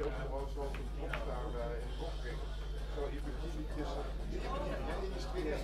ook gewoon zo opstaan in de bochtring. Zo effectief tussen die strikjes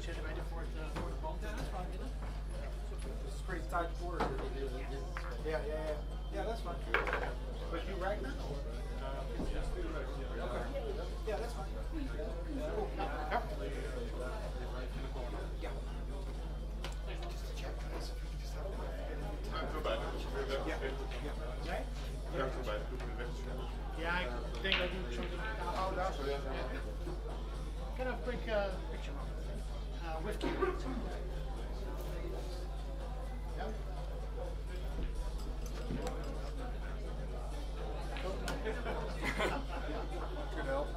Zitten wij er voor de band? Yeah, that's fine. It's pretty tight quarters. Yeah, that's fine. But you right now? Okay. Yeah, that's fine. Cool. Yeah. Yeah. Just to check. Ja, ik denk dat ik zo Oh, daar zo. Can I have a quick picture with keyboard? Yeah. Could help.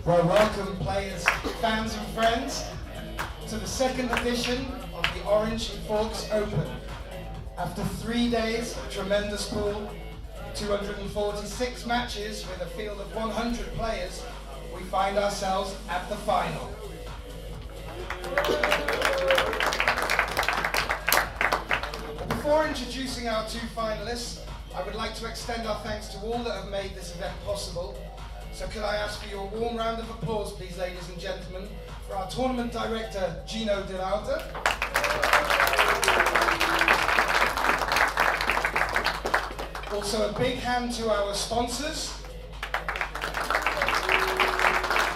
Well, welcome players, fans and friends to the second edition of the OrangeForks Open. After 3 days of tremendous pool, 246 matches with a field of 100 players, we find ourselves at the final. Before introducing our two finalists, I would like to extend our thanks to all that have made this event possible. So could I ask for your warm round of applause, please, ladies and gentlemen, for our tournament director, Gino De Lauter. Also a big hand to our sponsors,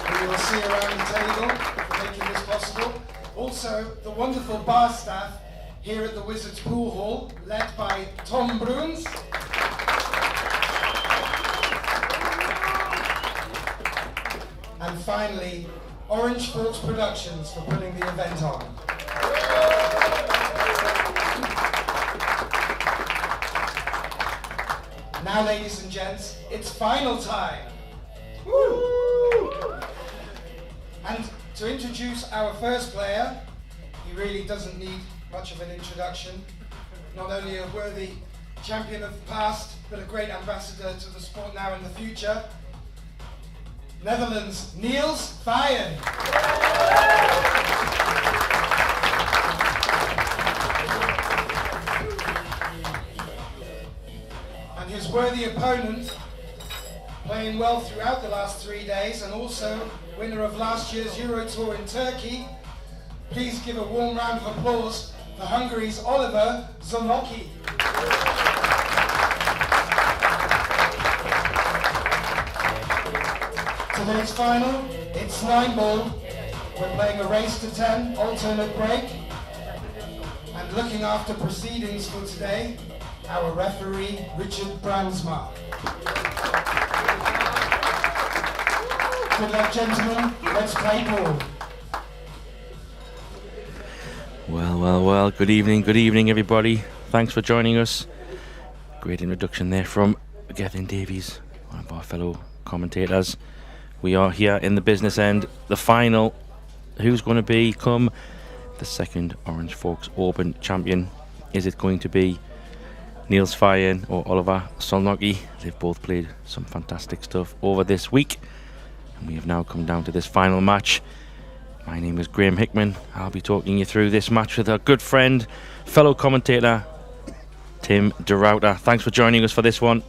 who you will see around the table for making this possible. Also the wonderful bar staff here at the Wizards Pool Hall, led by Tom Bruns. And finally, OrangeForks Productions for putting the event on. Now, ladies and gents, it's final time. Woo! And to introduce our first player, he really doesn't need much of an introduction. Not only a worthy champion of the past, but a great ambassador to the sport now and the future. Netherlands, NIELS, FEIJEN. And his worthy opponent, playing well throughout the last 3 days and also winner of last year's Euro Tour in Turkey. Please give a warm round of applause for Hungary's Oliver SZOLNOKI. Today's final, it's 9-ball. We're playing a race to 10, alternate break. And looking after proceedings for today, our referee, Richard Brandsma. Good luck, gentlemen. Let's play ball. Well, good evening everybody. Thanks for joining us. Great introduction there from Gavin Davies, one of our fellow commentators. We are here in the business end, the final. Who's going to become the second OrangeForks Open champion? Is it going to be NIELS FEIJEN or Oliver SZOLNOKI? They've both played some fantastic stuff over this week, and we have now come down to this final match. My name is Graham Hickman. I'll be talking you through this match with our good friend, fellow commentator, Tim De Ruyter. Thanks for joining us for this one.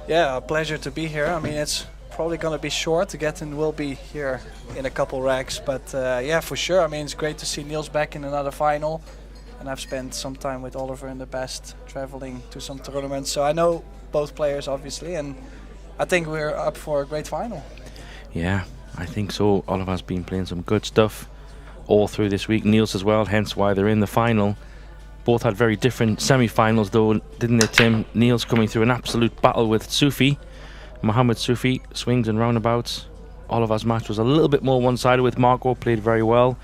Yeah, a pleasure to be here. I mean, it's probably going to be short. Getting will be here in a couple racks, but yeah, for sure. I mean, it's great to see NIELS back in another final, and I've spent some time with Oliver in the past, traveling to some tournaments, so I know both players obviously, and I think we're up for a great final. Yeah, I think so. Oliver's been playing some good stuff all through this week. NIELS as well, hence why they're in the final. Both had very different semi-finals though, didn't they, Tim? NIELS coming through an absolute battle with Sufi. Mohammed Sufi, swings and roundabouts. Oliver's match was a little bit more one-sided with Marco, played very well.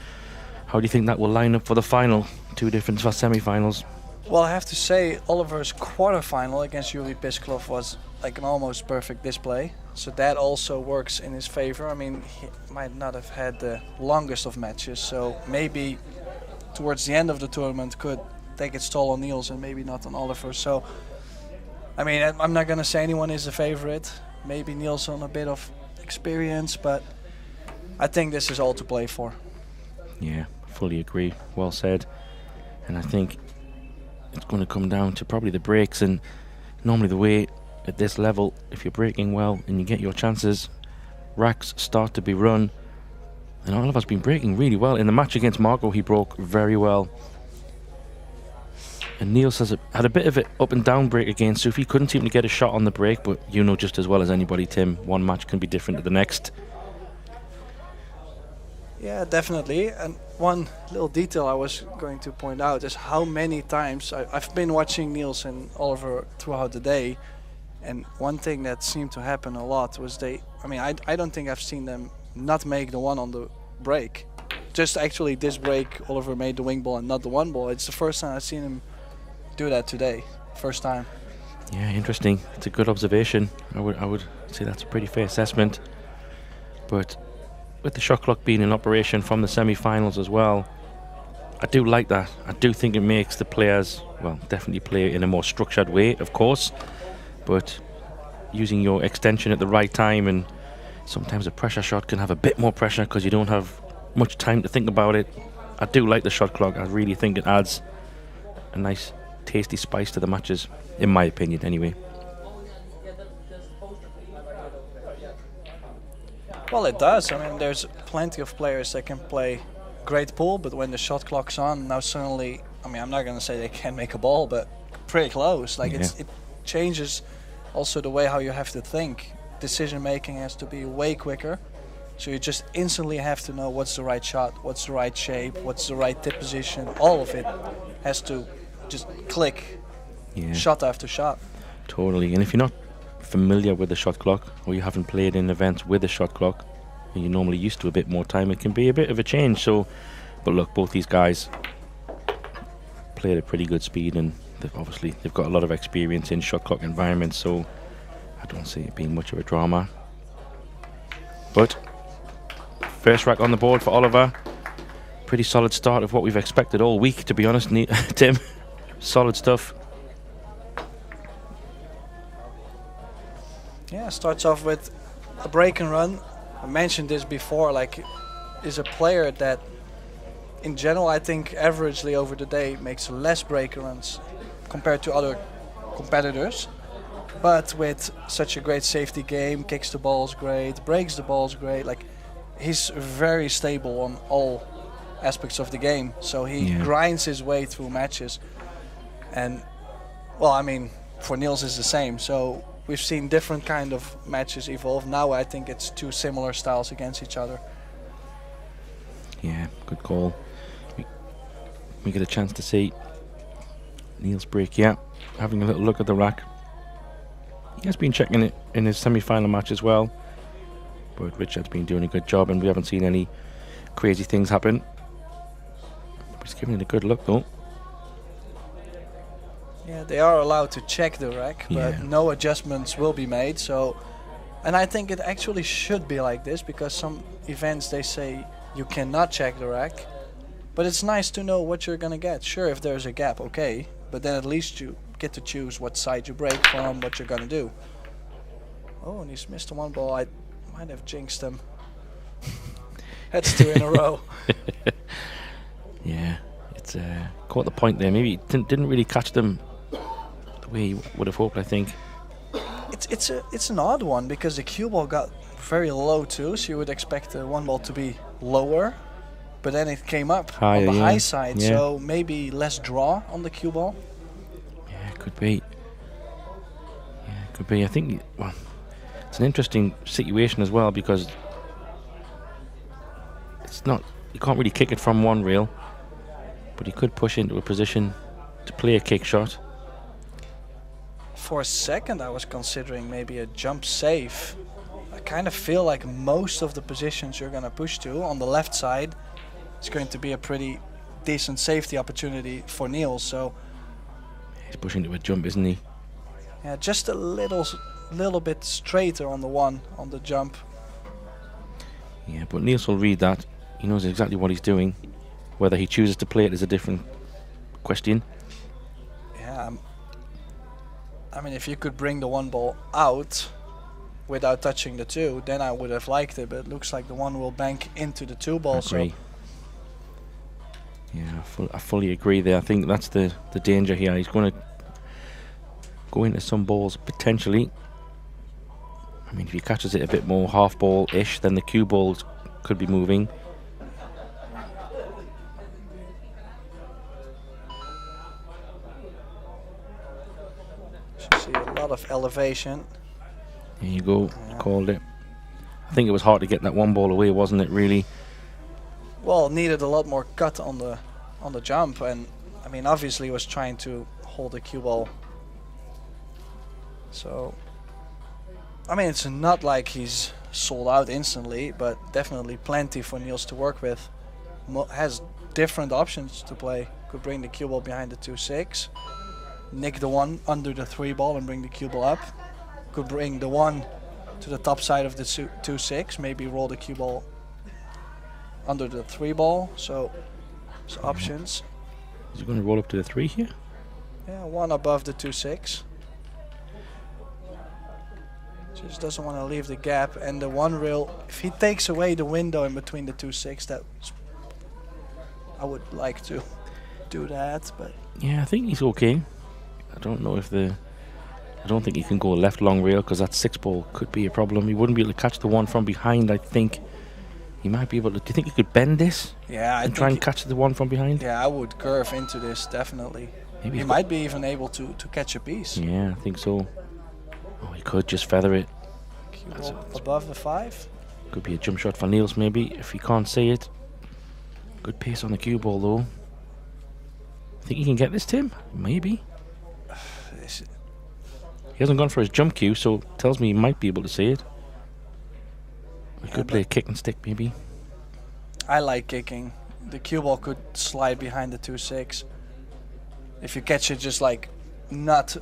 How do you think that will line up for the final? Two different semi-finals. Well, I have to say Oliver's quarter-final against Yuri Pisklov was like an almost perfect display. So that also works in his favor. I mean, he might not have had the longest of matches, so maybe towards the end of the tournament could take its toll on NIELS and maybe not on Oliver. So, I mean, I'm not going to say anyone is a favorite. Maybe NIELS on a bit of experience, but I think this is all to play for. Yeah, fully agree. Well said. And I think it's going to come down to probably the breaks, and normally the way at this level, if you're breaking well and you get your chances, racks start to be run. And Oliver's been breaking really well. In the match against Marco, he broke very well. And NIELS has had a bit of an up and down break against Sufi. Couldn't seem to get a shot on the break, but you know just as well as anybody, Tim, one match can be different to the next. Yeah, definitely. And one little detail I was going to point out is how many times I've been watching NIELS and Oliver throughout the day, and one thing that seemed to happen a lot was I don't think I've seen them not make the one on the break. Just actually this break, Oliver made the wing ball and not the one ball. It's the first time I've seen him do that today. First time. Yeah, interesting. It's a good observation. I would say that's a pretty fair assessment. But with the shot clock being in operation from the semi-finals as well, I do like that. I do think it makes the players, well, definitely play in a more structured way, of course, but using your extension at the right time, and sometimes a pressure shot can have a bit more pressure because you don't have much time to think about it. I do like the shot clock. I really think it adds a nice tasty spice to the matches, in my opinion anyway. Well, it does. I mean, there's plenty of players that can play great pool, but when the shot clock's on, now suddenly, I mean, I'm not going to say they can't make a ball, but pretty close. Like, Yeah. it changes also the way how you have to think. Decision making has to be way quicker. So you just instantly have to know what's the right shot, what's the right shape, what's the right tip position. All of it has to just click, Yeah, shot after shot. totally. And if you're not familiar with the shot clock, or you haven't played in events with a shot clock, and you're normally used to a bit more time, it can be a bit of a change. So, but look, both these guys play at a pretty good speed, and they've got a lot of experience in shot clock environments, so I don't see it being much of a drama. But first rack on the board for Oliver. Pretty solid start of what we've expected all week, to be honest, Tim. Solid stuff. Yeah, starts off with a break and run. I mentioned this before, like, is a player that in general I think averagely over the day makes less break and runs compared to other competitors. But with such a great safety game, kicks the balls great, breaks the balls great, like, he's very stable on all aspects of the game. So he grinds his way through matches. And, well, I mean, for NIELS is the same. So we've seen different kind of matches evolve. Now I think it's two similar styles against each other. Yeah, good call. We get a chance to see NIELS break, yeah. Having a little look at the rack. He has been checking it in his semi-final match as well. But Richard's been doing a good job, and we haven't seen any crazy things happen. He's giving it a good look though. Yeah, they are allowed to check the rack, but Yeah. no adjustments will be made. So, and I think it actually should be like this, because some events they say you cannot check the rack, but it's nice to know what you're gonna get. Sure, if there's a gap, okay, but then at least you get to choose what side you break from, what you're gonna do. Oh, and he's missed one ball. I might have jinxed him. That's two in a row. Yeah, it's caught the point there. Maybe didn't really catch them the way he would have hoped, I think. It's an odd one, because the cue ball got very low too, so you would expect the one ball to be lower, but then it came up Higher, on the yeah. high side, Yeah. so maybe less draw on the cue ball. Yeah, could be. Yeah, could be. I think, well, it's an interesting situation as well, because it's not, you can't really kick it from one rail, but he could push into a position to play a kick shot. For a second I was considering maybe a jump save. I kind of feel like most of the positions you're gonna push to on the left side is going to be a pretty decent safety opportunity for NIELS. So He's pushing to a jump, isn't he? yeah, just a little bit straighter on the jump. Yeah, but NIELS will read that. He knows exactly what he's doing. Whether he chooses to play it is a different question. Yeah, I mean, if you could bring the one ball out without touching the two, then I would have liked it, but it looks like the one will bank into the two ball. So Agree. Yeah, I fully agree there. I think that's the danger here. He's going to go into some balls potentially. I mean, if he catches it a bit more half ball-ish, then the cue balls could be moving. you see a lot of elevation. There you go, Yeah. called it. I think it was hard to get that one ball away, wasn't it, really? Well, needed a lot more cut on the jump, and I mean, obviously was trying to hold the cue ball. So, I mean, it's not like he's sold out instantly, but definitely plenty for NIELS to work with. Has different options to play. Could bring the cue ball behind the 2-6, nick the one under the 3 ball and bring the cue ball up. Could bring the one to the top side of the 2-6, maybe roll the cue ball under the 3 ball. So options. Is he going to roll up to the 3 here? Yeah, 1 above the 2-6. Just doesn't want to leave the gap, and the 1 rail, if he takes away the window in between the 2-6, that I would like to do that, but Yeah, I think he's okay. I don't know if I don't think he can go left long rail, because that 6 ball could be a problem. He wouldn't be able to catch the 1 from behind, I think. He might be able to. Do you think he could bend this? yeah, And try and catch the 1 from behind? yeah, I would curve into this definitely. Maybe He he's might be even able to catch a piece. Yeah, I think so. Oh, he could just feather it. Cue ball above the 5. Could be a jump shot for NIELS, maybe, if he can't see it. Good pace on the cue ball, though. Think he can get this, Tim? Maybe. He hasn't gone for his jump cue, so tells me he might be able to see it. We could play a kick and stick, maybe. I like kicking. The cue ball could slide behind the 2-6. If you catch it just like not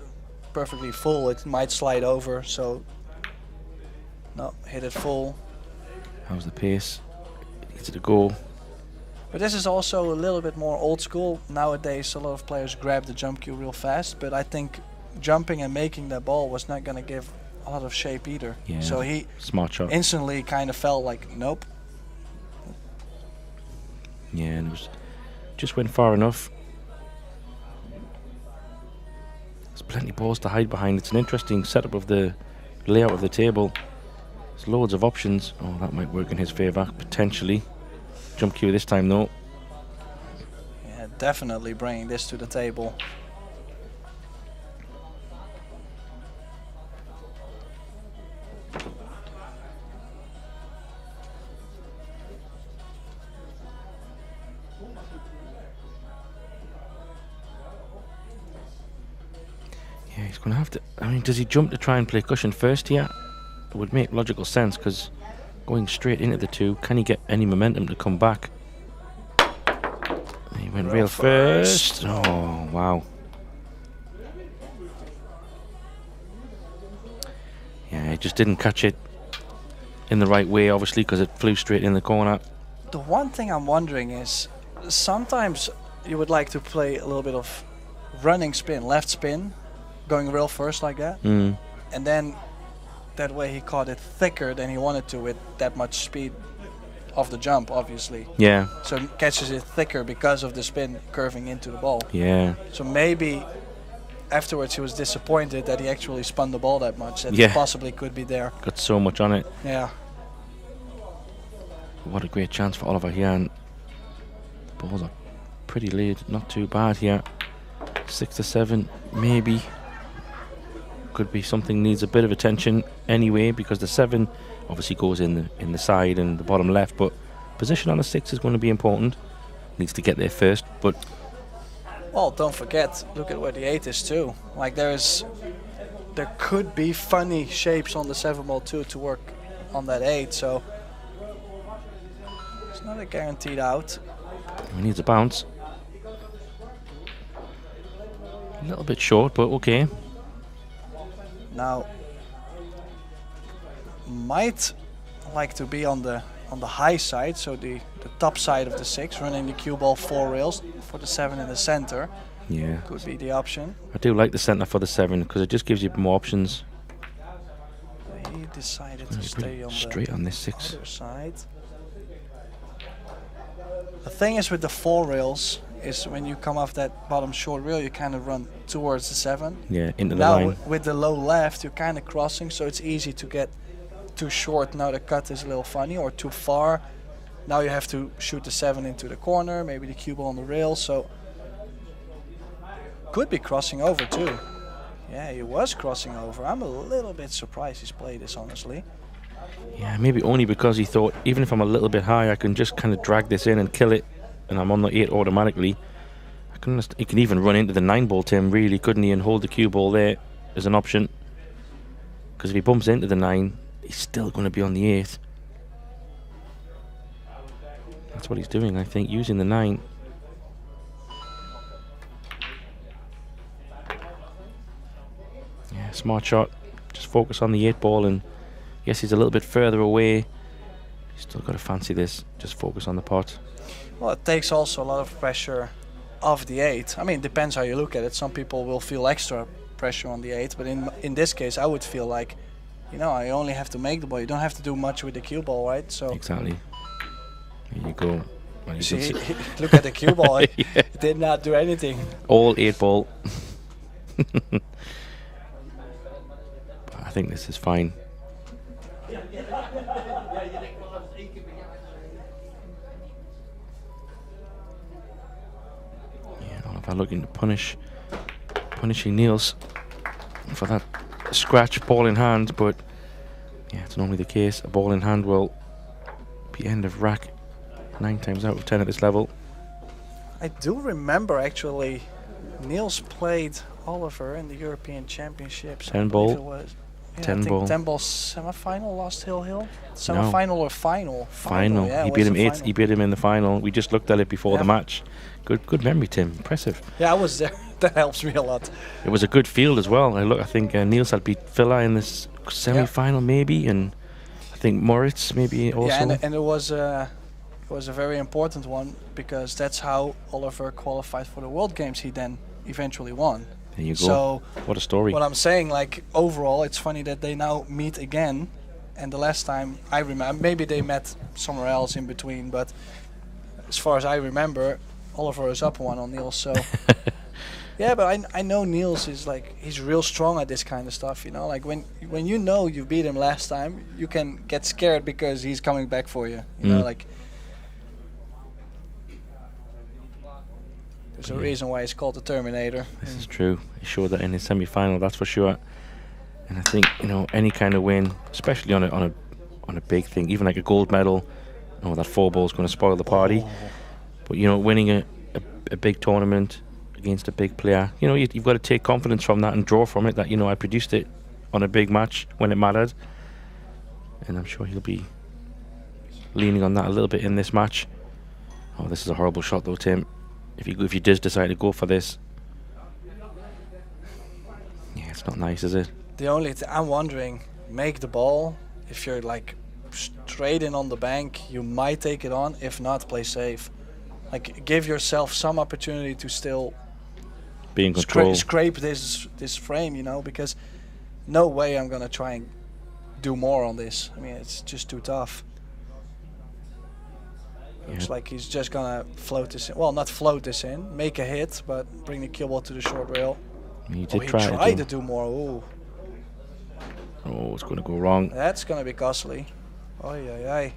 perfectly full, it might slide over. So no, hit it full. How's the pace? Needs it to go. But this is also a little bit more old school. Nowadays a lot of players grab the jump cue real fast, but I think jumping and making that ball was not going to give a lot of shape either. Yeah, so he smart shot. instantly kind of felt like, nope. Yeah, and it was just went far enough. There's plenty of balls to hide behind. It's an interesting setup of the layout of the table. There's loads of options. Oh, that might work in his favour, potentially. Jump cue this time, though. Yeah, definitely bringing this to the table. Yeah, he's going to have to. I mean, does he jump to try and play cushion first here? It would make logical sense, because going straight into the 2, can he get any momentum to come back? He went rail first. Oh, wow. Yeah, he just didn't catch it in the right way, obviously, because it flew straight in the corner. The one thing I'm wondering is, sometimes you would like to play a little bit of running spin, left spin, going rail first like that, and then that way he caught it thicker than he wanted to with that much speed of the jump, obviously. Yeah. So he catches it thicker because of the spin curving into the ball. Yeah. So maybe afterwards he was disappointed that he actually spun the ball that much. That possibly could be there. Got so much on it. Yeah. What a great chance for Oliver here. And the balls are pretty laid, not too bad here. 6 to 7, maybe. Could be something needs a bit of attention anyway, because the 7 obviously goes in the side and the bottom left, but position on the 6 is going to be important. Needs to get there first, but well, don't forget, look at where the 8 is too. Like there could be funny shapes on the 7 ball too to work on that 8, so it's not a guaranteed out. he needs a bounce. A little bit short, but okay. Now, might like to be on the high side, so the top side of the 6, running the cue ball 4 rails for the 7 in the center. Yeah. Could be the option. I do like the centre for the 7, because it just gives you more options. He decided to stay on straight on this 6. The other side. The thing is with the 4 rails is when you come off that bottom short rail, you kind of run towards the 7. Yeah, into the now line. With the low left, you're kind of crossing, so it's easy to get too short. Now the cut is a little funny, or too far. Now you have to shoot the 7 into the corner, maybe the cue ball on the rail, so could be crossing over too. Yeah, he was crossing over. I'm a little bit surprised he's played this, honestly. Yeah, maybe only because he thought, even if I'm a little bit high, I can just kind of drag this in and kill it, and I'm on the 8 automatically. He can even run into the 9 ball, Tim, really, couldn't he, and hold the cue ball there as an option. Because if he bumps into the 9, he's still going to be on the 8. That's what he's doing, I think, using the 9. Yeah, smart shot. Just focus on the 8 ball and Yes, he's a little bit further away. He's still got to fancy this. Just focus on the pot. Well, it takes also a lot of pressure off the 8. I mean, it depends how you look at it. Some people will feel extra pressure on the 8, but in this case, I would feel like, you know, I only have to make the ball. You don't have to do much with the cue ball, right? So exactly. Here you go. Well, you see, look at the cue ball. It did not do anything. All 8 ball. I think this is fine. Oliver looking to punishing NIELS for that scratch ball in hand, but yeah, it's normally the case. A ball in hand will be end of rack 9 times out of 10 at this level. I do remember actually NIELS played Oliver in the European Championships. 10 ball. It was. Yeah, 10 I think ball. 10 ball semi-final, lost Hill. Semi-final or final? Final. Yeah, He it beat was him the 8. final. He beat him in the final. We just looked at it before the Yeah. match. Good memory, Tim. Impressive. Yeah, I was there. That helps me a lot. It was a good field as well. I think NIELS had beat Villa in this semi-final maybe, and I think Moritz maybe also. Yeah, and it was a very important one because that's how Oliver qualified for the World Games. He then eventually won. There you go. So what a story. What I'm saying, like overall, it's funny that they now meet again. And the last time I remember, maybe they met somewhere else in between, but as far as I remember, Oliver is up 1 on NIELS. So yeah, but I know NIELS is like, he's real strong at this kind of stuff. You know, like when you know you beat him last time, you can get scared because he's coming back for you. You know, like. There's a reason why it's called the Terminator. This is true. He showed that in his semi-final, that's for sure. And I think, you know, any kind of win, especially on a big thing, even like a gold medal, you know, that 4 ball is going to spoil the party. But you know, winning a big tournament against a big player, you know, you've got to take confidence from that and draw from it. That, you know, I produced it on a big match when it mattered, and I'm sure he'll be leaning on that a little bit in this match. Oh, this is a horrible shot though, Tim. If you just decide to go for this, yeah, it's not nice, is it? The only I'm wondering, make the ball. If you're like straight in on the bank, you might take it on. If not, play safe. Like give yourself some opportunity to still be in control. Scrape this frame, you know, because no way I'm gonna try and do more on this. I mean, it's just too tough. Looks like he's just gonna float this in. Well, not float this in, make a hit, but bring the cue ball to the short rail. He He tried to do more. Ooh. Oh, it's going to go wrong. That's gonna be costly. Oh yeah.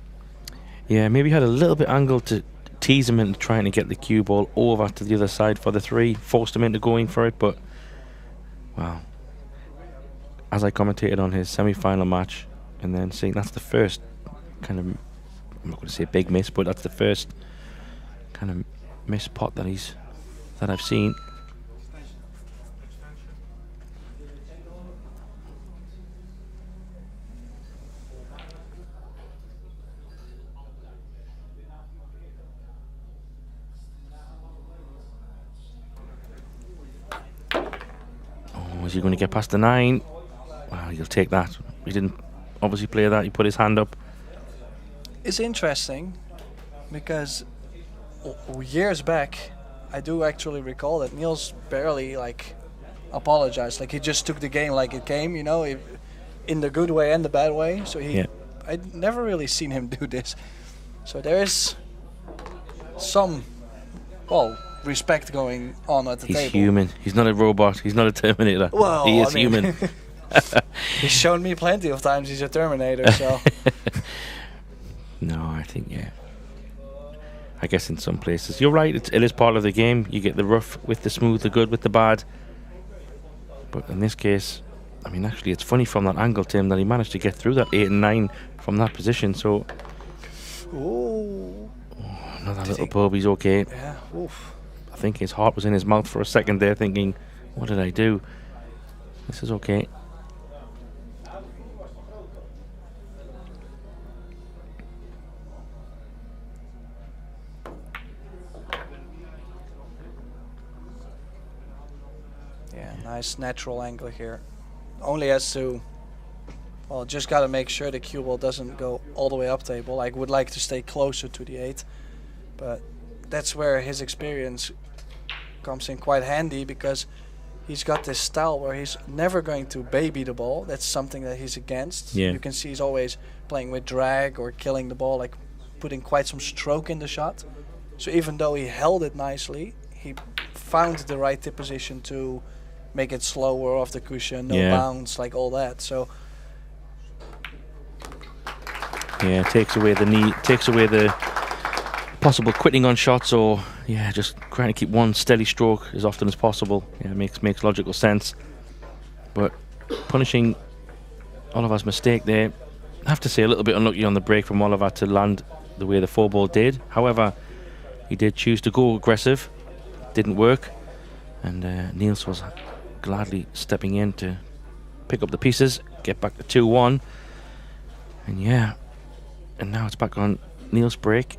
Yeah, maybe had a little bit angle to tease him into trying to get the cue ball over to the other side for the 3. Forced him into going for it, but wow. As I commentated on his semi-final match, and then saying that's the first kind of, I'm not going to say big miss, but that's the first kind of miss pot that I've seen. Oh, is he going to get past the 9? Well, he'll take that. He didn't obviously play that. He put his hand up. It's interesting because years back, I do actually recall that NIELS barely like apologized. Like he just took the game like it came, you know, in the good way and the bad way. So I'd never really seen him do this. So there is some, respect going on at the table. He's human. He's not a robot. He's not a Terminator. Well, he is human. He's shown me plenty of times he's a Terminator. So. No, I think, yeah. I guess in some places. You're right, it is part of the game. You get the rough with the smooth, the good with the bad. But in this case, I mean, actually, it's funny from that angle, Tim, that he managed to get through that 8 and 9 from that position. So, another little pub, he's okay. Yeah, oof. I think his heart was in his mouth for a second there, thinking, what did I do? This is okay. Yeah, nice natural angle here. Only has to Well, just got to make sure the cue ball doesn't go all the way up table. I would like to stay closer to the 8, but that's where his experience comes in quite handy, because he's got this style where he's never going to baby the ball. That's something that he's against. Yeah. You can see he's always playing with drag or killing the ball, like putting quite some stroke in the shot. So even though he held it nicely, he found the right tip position to make it slower off the cushion, no bounce, like all that. So yeah, takes away the need, takes away the possible quitting on shots, or just trying to keep one steady stroke as often as possible. Yeah, makes logical sense. But punishing Oliver's mistake there, I have to say a little bit unlucky on the break from Oliver to land the way the 4-ball did. However, he did choose to go aggressive, didn't work, and NIELS was gladly stepping in to pick up the pieces, get back to 2-1, and now it's back on NIELS' break.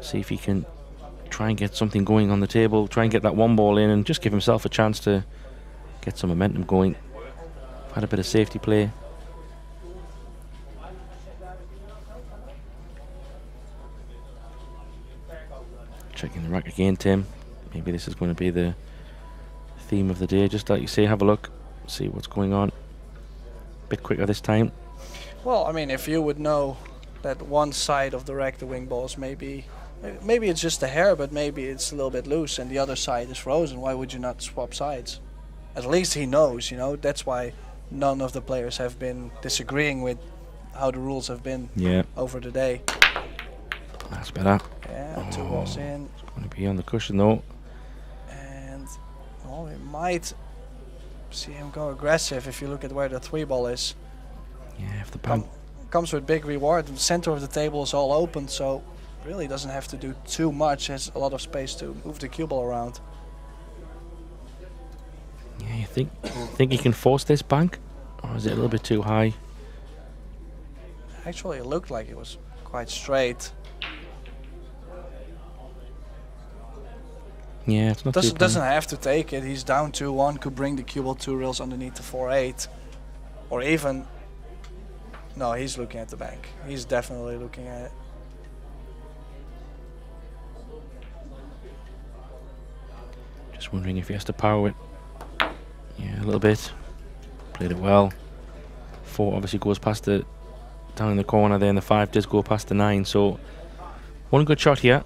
See if he can try and get something going on the table, try and get that 1-ball in and just give himself a chance to get some momentum going. Had a bit of safety play. Checking the rack again, Tim. Maybe this is going to be the theme of the day. Just like you say, have a look, see what's going on. Bit quicker this time. well, I mean, if you would know that one side of the rack, the wing balls, maybe it's just a hair, but maybe it's a little bit loose and the other side is frozen, why would you not swap sides? At least he knows, you know. That's why none of the players have been disagreeing with how the rules have been over the day. That's better. Yeah, 2 balls in. It's going to be on the cushion though. And well, we might see him go aggressive if you look at where the 3-ball is. Yeah, if the bump comes with big reward. The center of the table is all open, so really doesn't have to do too much. Has a lot of space to move the cue ball around. Yeah, you think he can force this bank, or is it a little bit too high? Actually, it looked like it was quite straight. Yeah, it's not too bad. Doesn't have to take it. He's down 2-1. Could bring the cue ball 2 rails underneath the 4-8, or even. No, he's looking at the bank. He's definitely looking at it. Just wondering if he has to power it. Yeah, a little bit. Played it well. 4 obviously goes past the down in the corner there, and the 5 does go past the 9. So one good shot here.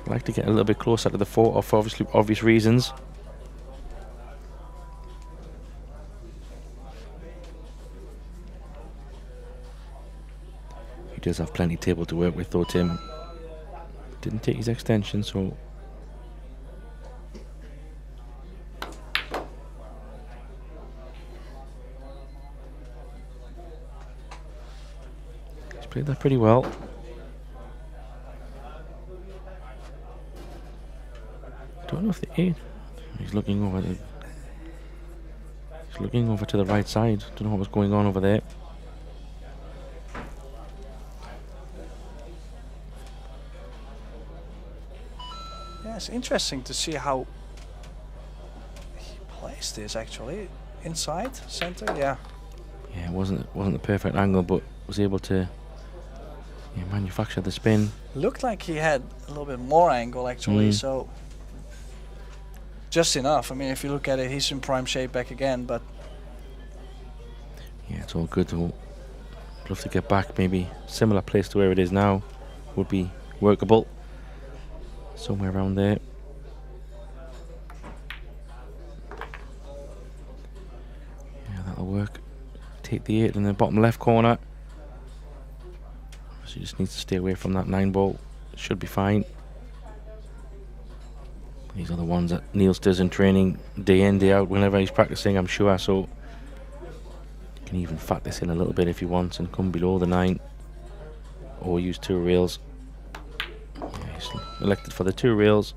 I'd like to get a little bit closer to the 4 for obviously obvious reasons. He does have plenty of table to work with though, Tim. Didn't take his extension, so he's played that pretty well. I don't know if the 8. He's looking over the. He's looking over to the right side. Don't know what was going on over there. Yeah, it's interesting to see how he plays this actually. Inside, center, yeah. Yeah, it wasn't the perfect angle, but was able to manufacture the spin. Looked like he had a little bit more angle actually, so just enough. I mean, if you look at it, he's in prime shape back again, but yeah, it's all good though. Love to get back, maybe similar place to where it is now would be workable. Somewhere around there. Yeah, that'll work. Take the 8 in the bottom left corner. So you just need to stay away from that 9 ball. It should be fine. These are the ones that NIELS does in training day in, day out, whenever he's practicing, I'm sure. So you can even fat this in a little bit if you want and come below the 9. Or use 2 rails. Yeah, he's elected for the 2 rails.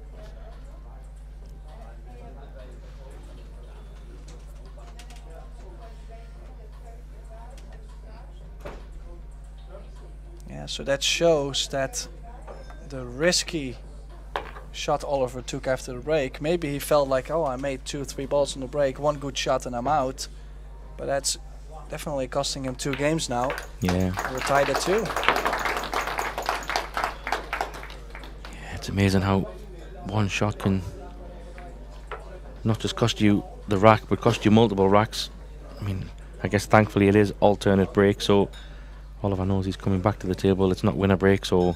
yeah, so that shows that the risky shot Oliver took after the break, maybe he felt like, oh, I made 2 or 3 balls on the break, 1 good shot and I'm out. But that's definitely costing him 2 games now. Yeah. We're tied at 2. Yeah, it's amazing how one shot can not just cost you the rack, but cost you multiple racks. I mean, I guess thankfully it is alternate break, so Oliver knows he's coming back to the table. It's not winner breaks, or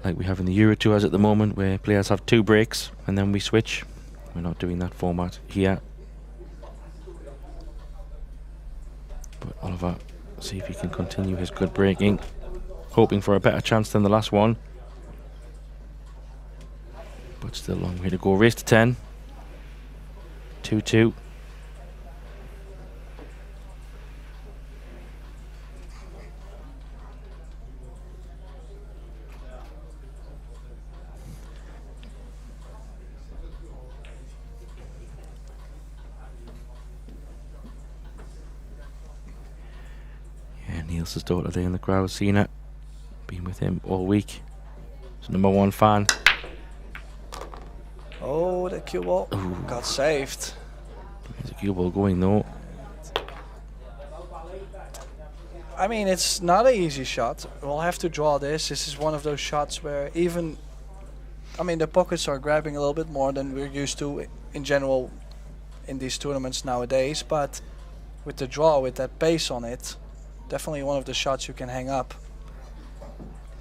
like we have in the Euro Tours at the moment, where players have 2 breaks and then we switch. We're not doing that format here. But Oliver, see if he can continue his good breaking, hoping for a better chance than the last one. But still a long way to go. Race to 10. 2-2. NIELS' daughter there in the crowd, seen it, been with him all week. He's #1 fan. Oh, the cue ball got saved. There's a cue ball going though. I mean, it's not an easy shot. We'll have to draw this. This is one of those shots where even, I mean, the pockets are grabbing a little bit more than we're used to in general in these tournaments nowadays. But with the draw, with that pace on it, definitely one of the shots you can hang up.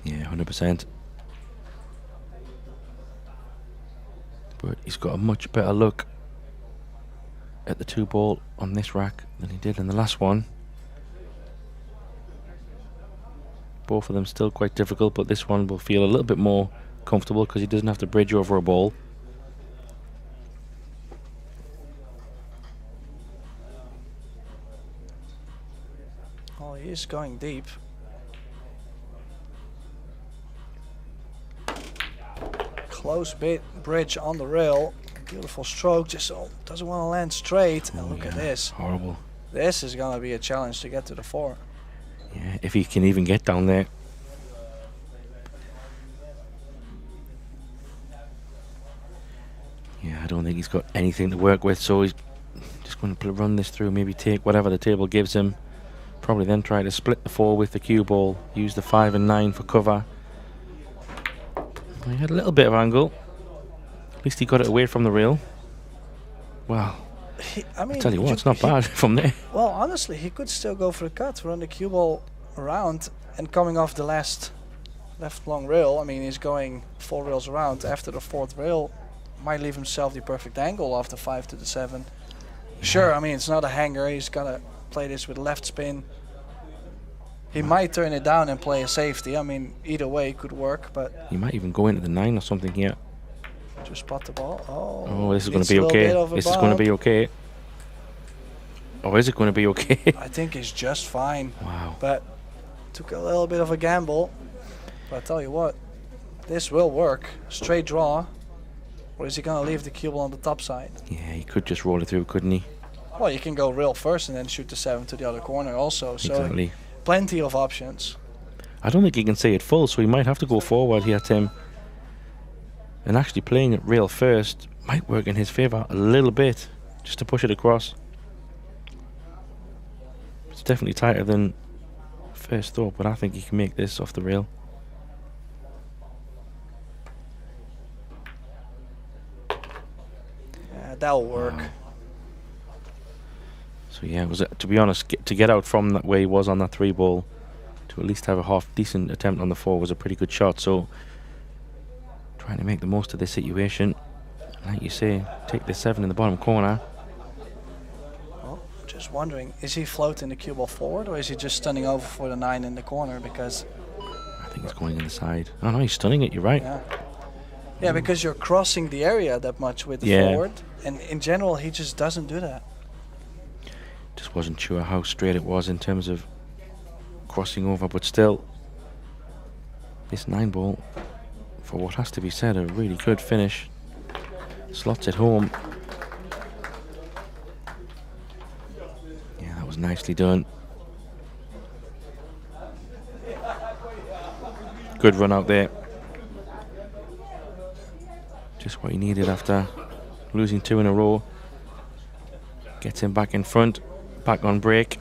Yeah, 100%. But he's got a much better look at the 2 ball on this rack than he did in the last one. Both of them still quite difficult, but this one will feel a little bit more comfortable because he doesn't have to bridge over a ball. Oh, he is going deep. Close bit bridge on the rail. Beautiful stroke, just doesn't want to land straight. And look at this. Horrible. This is going to be a challenge to get to the 4. Yeah, if he can even get down there. Yeah, I don't think he's got anything to work with, so he's just going to run this through, maybe take whatever the table gives him. Probably then try to split the 4 with the cue ball, use the 5 and 9 for cover. He had a little bit of angle. At least he got it away from the rail. Wow. I mean, I tell you what, it's not bad from there. Well, honestly, he could still go for the cut, run the cue ball around, and coming off the left long rail, I mean, he's going 4 rails around. After the 4th rail, might leave himself the perfect angle off the 5 to the 7. Yeah. Sure, I mean, it's not a hanger. He's got to play this with left spin. He might turn it down and play a safety. I mean, either way could work, but... He might even go into the 9 or something here. Just spot the ball. Oh, this is going to be okay. This is going to be okay. Oh, is it going to be okay? I think it's just fine. Wow. But took a little bit of a gamble. But I tell you what, this will work. Straight draw. Or is he going to leave the cue ball on the top side? Yeah, he could just roll it through, couldn't he? Well, you can go rail first and then shoot the 7 to the other corner also. So exactly. Plenty of options. I don't think he can say it full, so he might have to go forward here, Tim. And actually playing it rail first might work in his favour a little bit, just to push it across. It's definitely tighter than first thought, but I think he can make this off the rail. Yeah, that'll work. Wow. So yeah, it was to be honest, to get out from that way he was on that 3 ball, to at least have a half decent attempt on the 4 was a pretty good shot. So trying to make the most of this situation, like you say, take the 7 in the bottom corner. Well, just wondering, is he floating the cue ball forward, or is he just stunning over for the 9 in the corner? Because I think it's going in the side. Oh no, he's stunning it. You're right. Yeah, because you're crossing the area that much with the forward, and in general he just doesn't do that. Just wasn't sure how straight it was in terms of crossing over, but still, this 9 ball, for what has to be said, a really good finish. Slots it home. Yeah, that was nicely done. Good run out there. Just what he needed after losing 2 in a row. Gets him back in front, back on break.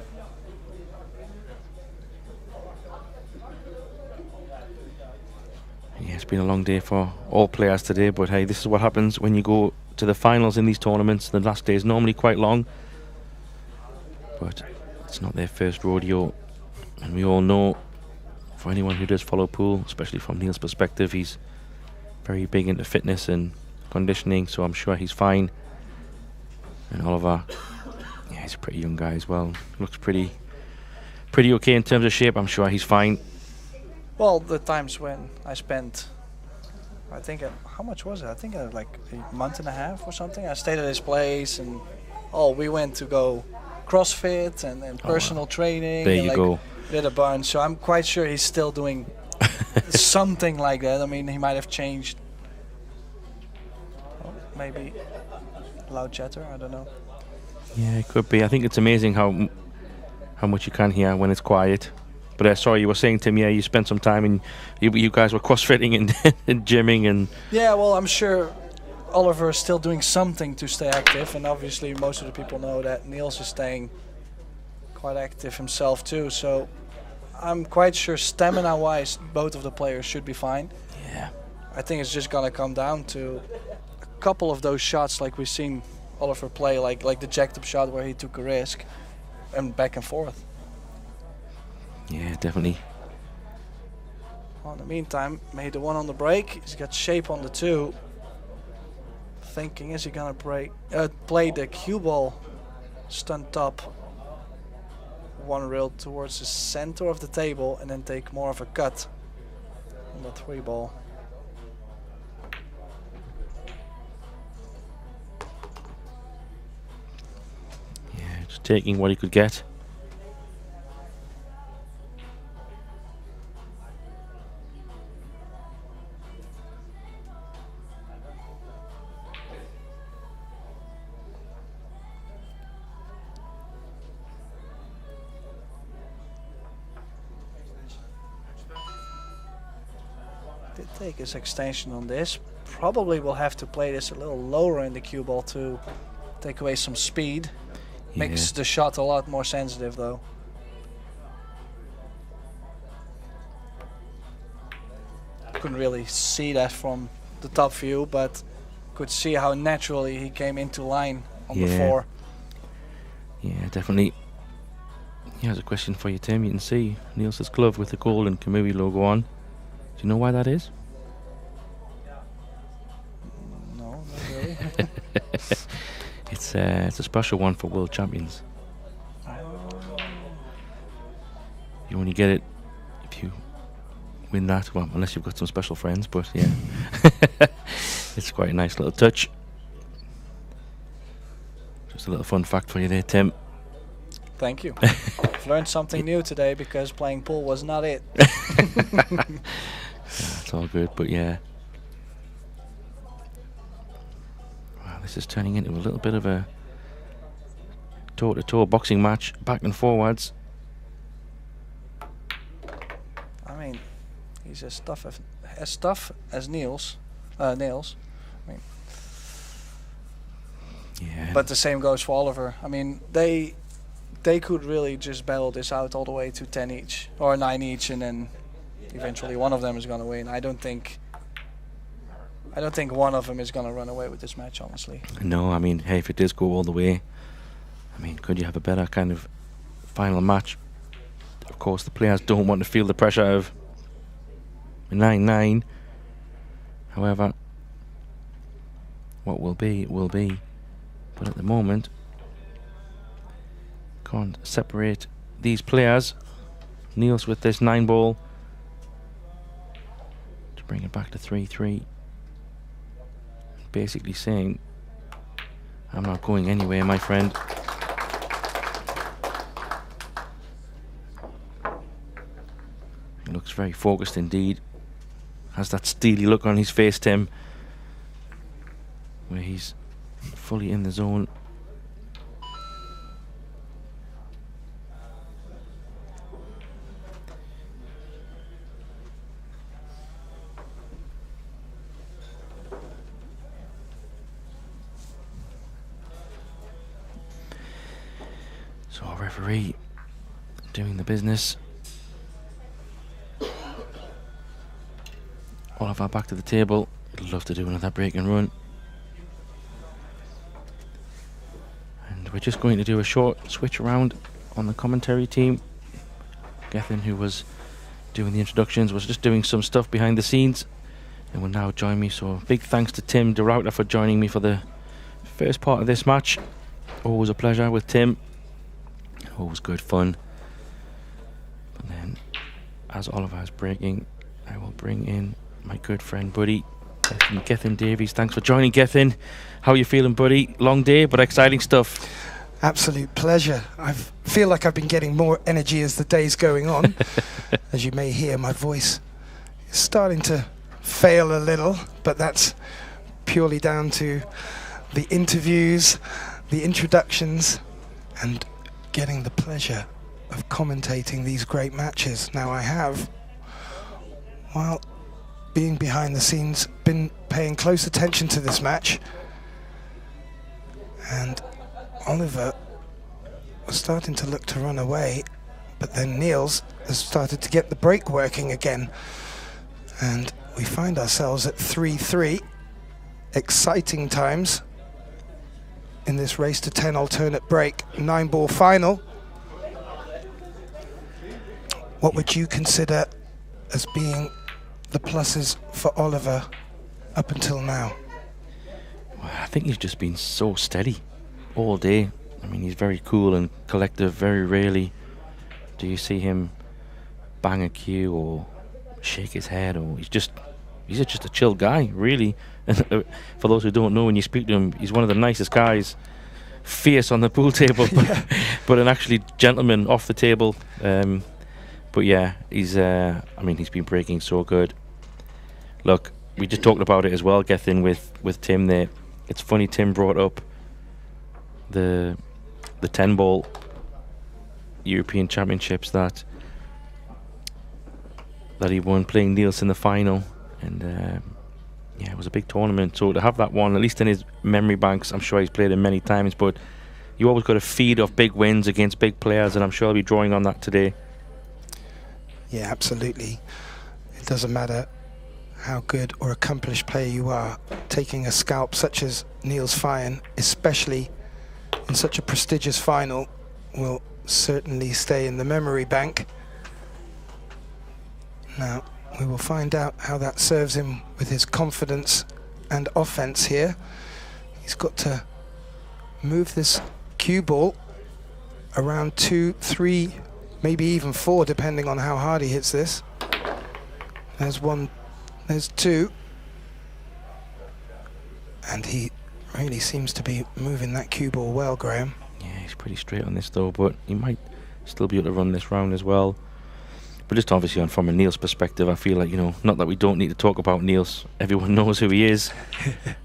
Yeah, it's been a long day for all players today, but hey, this is what happens when you go to the finals in these tournaments. The last day is normally quite long, but it's not their first rodeo, and we all know, for anyone who does follow pool, especially from Neil's perspective, he's very big into fitness and conditioning, so I'm sure he's fine. And Oliver, yeah, he's a pretty young guy as well. Looks pretty okay in terms of shape. I'm sure he's fine. Well, the times when I spent, I think, how much was it? I think like a month and a half or something. I stayed at his place, and we went to go CrossFit and personal training. There and you go. Did a bunch. So I'm quite sure he's still doing something like that. I mean, he might have changed. Maybe loud chatter. I don't know. Yeah, it could be. I think it's amazing how much you can hear when it's quiet. But sorry, you were saying, Tim, yeah, you spent some time and you guys were crossfitting and gymming and... Yeah, well, I'm sure Oliver is still doing something to stay active, and obviously most of the people know that NIELS is staying quite active himself too, so I'm quite sure stamina-wise both of the players should be fine. Yeah. I think it's just gonna come down to a couple of those shots like we've seen Oliver play, like the jacked up shot where he took a risk and back and forth. Yeah, definitely. Well, in the meantime, made the one on the break. He's got shape on the two. Thinking, is he gonna play the cue ball stunt top one rail towards the center of the table and then take more of a cut on the 3 ball. Yeah, just taking what he could get. Take his extension on this. Probably will have to play this a little lower in the cue ball to take away some speed. Yeah. Makes the shot a lot more sensitive though. Couldn't really see that from the top view, but could see how naturally he came into line on the 4. Yeah, definitely. Here's a question for you, Tim. You can see NIELS' glove with the gold and KAMUI logo on. Do you know why that is? No, not really. It's a special one for world champions. You only get it if you win that, well, unless you've got some special friends, but yeah. It's quite a nice little touch. Just a little fun fact for you there, Tim. Thank you. I've learned something new today because playing pool was not it. It's all good, but yeah. Wow, this is turning into a little bit of a toe-to-toe boxing match, back and forwards. I mean, he's as tough as NIELS. NIELS. I mean, Yeah. but the same goes for Oliver. I mean, they could really just battle this out all the way to 10 each or 9 each, and then eventually one of them is going to win. I don't think one of them is going to run away with this match, honestly. No, I mean, hey, if it does go all the way, I mean, could you have a better kind of final match? Of course, the players don't want to feel the pressure of 9-9. However, what will be, will be. But at the moment, can't separate these players. NIELS with this 9 ball to bring it back to 3-3. Basically saying, I'm not going anywhere, my friend. He looks very focused indeed. Has that steely look on his face, Tim, where he's fully in the zone. So our referee doing the business. Oliver back to the table. Would love to do another break and run. And we're just going to do a short switch around on the commentary team. Gethin, who was doing the introductions, was just doing some stuff behind the scenes and will now join me. So big thanks to Tim de Ruyter for joining me for the first part of this match. Always a pleasure with Tim. Always good fun. But then, as Oliver is breaking, I will bring in my good friend, buddy, Gethin Davies. Thanks for joining, Gethin. How are you feeling, buddy? Long day, but exciting stuff. Absolute pleasure. I feel like I've been getting more energy as the day's going on. As you may hear, my voice is starting to fail a little, but that's purely down to the interviews, the introductions, and getting the pleasure of commentating these great matches. Now I have, while being behind the scenes, been paying close attention to this match, and Oliver was starting to look to run away, but then NIELS has started to get the break working again, and we find ourselves at 3-3. Exciting times in this race to 10 alternate break, 9-ball final. What would you consider as being the pluses for Oliver up until now? Well, I think he's just been so steady all day. I mean, he's very cool and collective. Very rarely do you see him bang a cue or shake his head, or he's just a chill guy, really. And for those who don't know, when you speak to him, he's one of the nicest guys. Fierce on the pool table, but an actually gentleman off the table. But yeah, he's been breaking so good. Look, we just talked about it as well, Gethin, with Tim there. It's funny, Tim brought up the 10-ball European Championships that he won, playing NIELS in the final, and yeah, it was a big tournament. So to have that one, at least in his memory banks, I'm sure he's played it many times, but you always got to feed off big wins against big players, and I'm sure he'll be drawing on that today. Yeah, absolutely. It doesn't matter how good or accomplished player you are, taking a scalp such as NIELS FEIJEN, especially in such a prestigious final, will certainly stay in the memory bank. Now, we will find out how that serves him with his confidence and offense here. He's got to move this cue ball around 2, 3, maybe even 4, depending on how hard he hits this. There's 1, there's 2. And he really seems to be moving that cue ball well, Graham. Yeah, he's pretty straight on this though, but he might still be able to run this round as well. But just obviously from a NIELS perspective, I feel like, not that we don't need to talk about NIELS. Everyone knows who he is.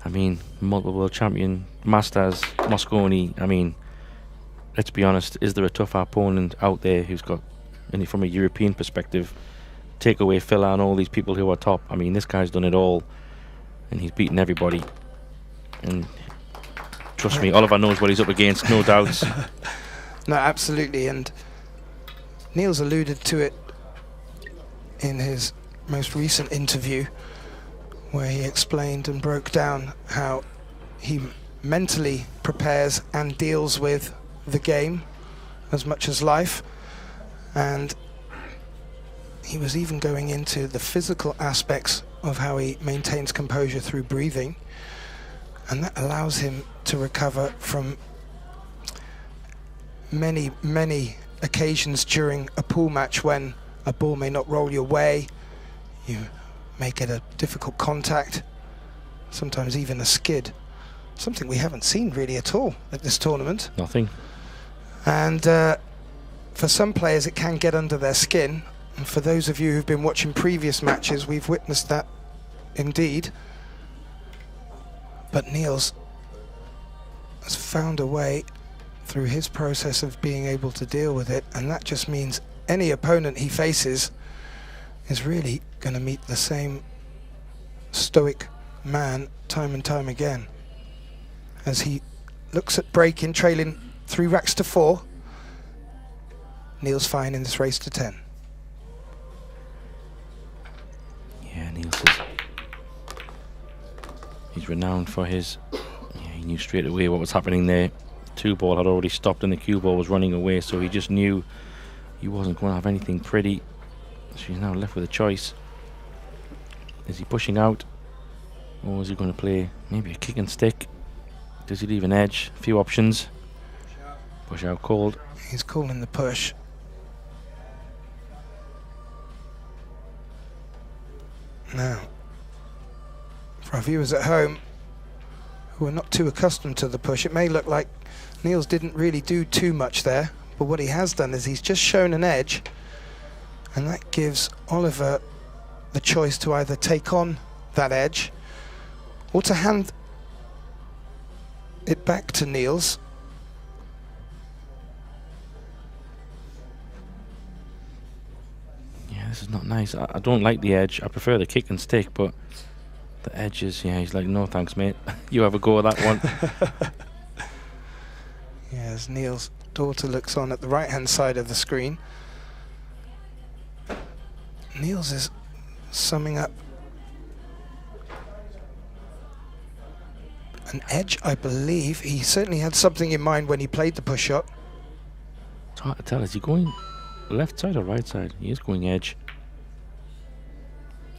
I mean, multiple world champion, Masters, Mosconi. I mean, let's be honest, is there a tougher opponent out there who's got, and from a European perspective, take away Fila and all these people who are top? I mean, this guy's done it all, and he's beaten everybody. And trust me, Oliver knows what he's up against, no doubts. No, absolutely, and NIELS alluded to it in his most recent interview, where he explained and broke down how he mentally prepares and deals with the game as much as life, and he was even going into the physical aspects of how he maintains composure through breathing, and that allows him to recover from many occasions during a pool match when a ball may not roll your way, you may get a difficult contact, sometimes even a skid. Something we haven't seen really at all at this tournament. Nothing. And for some players it can get under their skin, and for those of you who've been watching previous matches, we've witnessed that indeed. But NIELS has found a way through his process of being able to deal with it, and that just means any opponent he faces is really going to meet the same stoic man time and time again. As he looks at breaking, trailing 3 racks to 4, NIELS fine in this race to 10. Yeah, NIELS he's renowned for his... Yeah, he knew straight away what was happening there. 2-ball had already stopped and the cue ball was running away, so he just knew he wasn't going to have anything pretty. So he's now left with a choice. Is he pushing out? Or is he going to play maybe a kick and stick? Does he leave an edge? A few options. Push out called. He's calling the push. Now, for our viewers at home who are not too accustomed to the push, it may look like NIELS didn't really do too much there, but what he has done is he's just shown an edge, and that gives Oliver the choice to either take on that edge or to hand it back to NIELS. Yeah, this is not nice. I don't like the edge. I prefer the kick and stick, but the edges, yeah, he's like, no thanks, mate. You have a go at that one. Yeah, as NIELS' daughter looks on at the right-hand side of the screen, NIELS is summing up an edge, I believe. He certainly had something in mind when he played the push shot. It's hard to tell. Is he going left side or right side? He is going edge.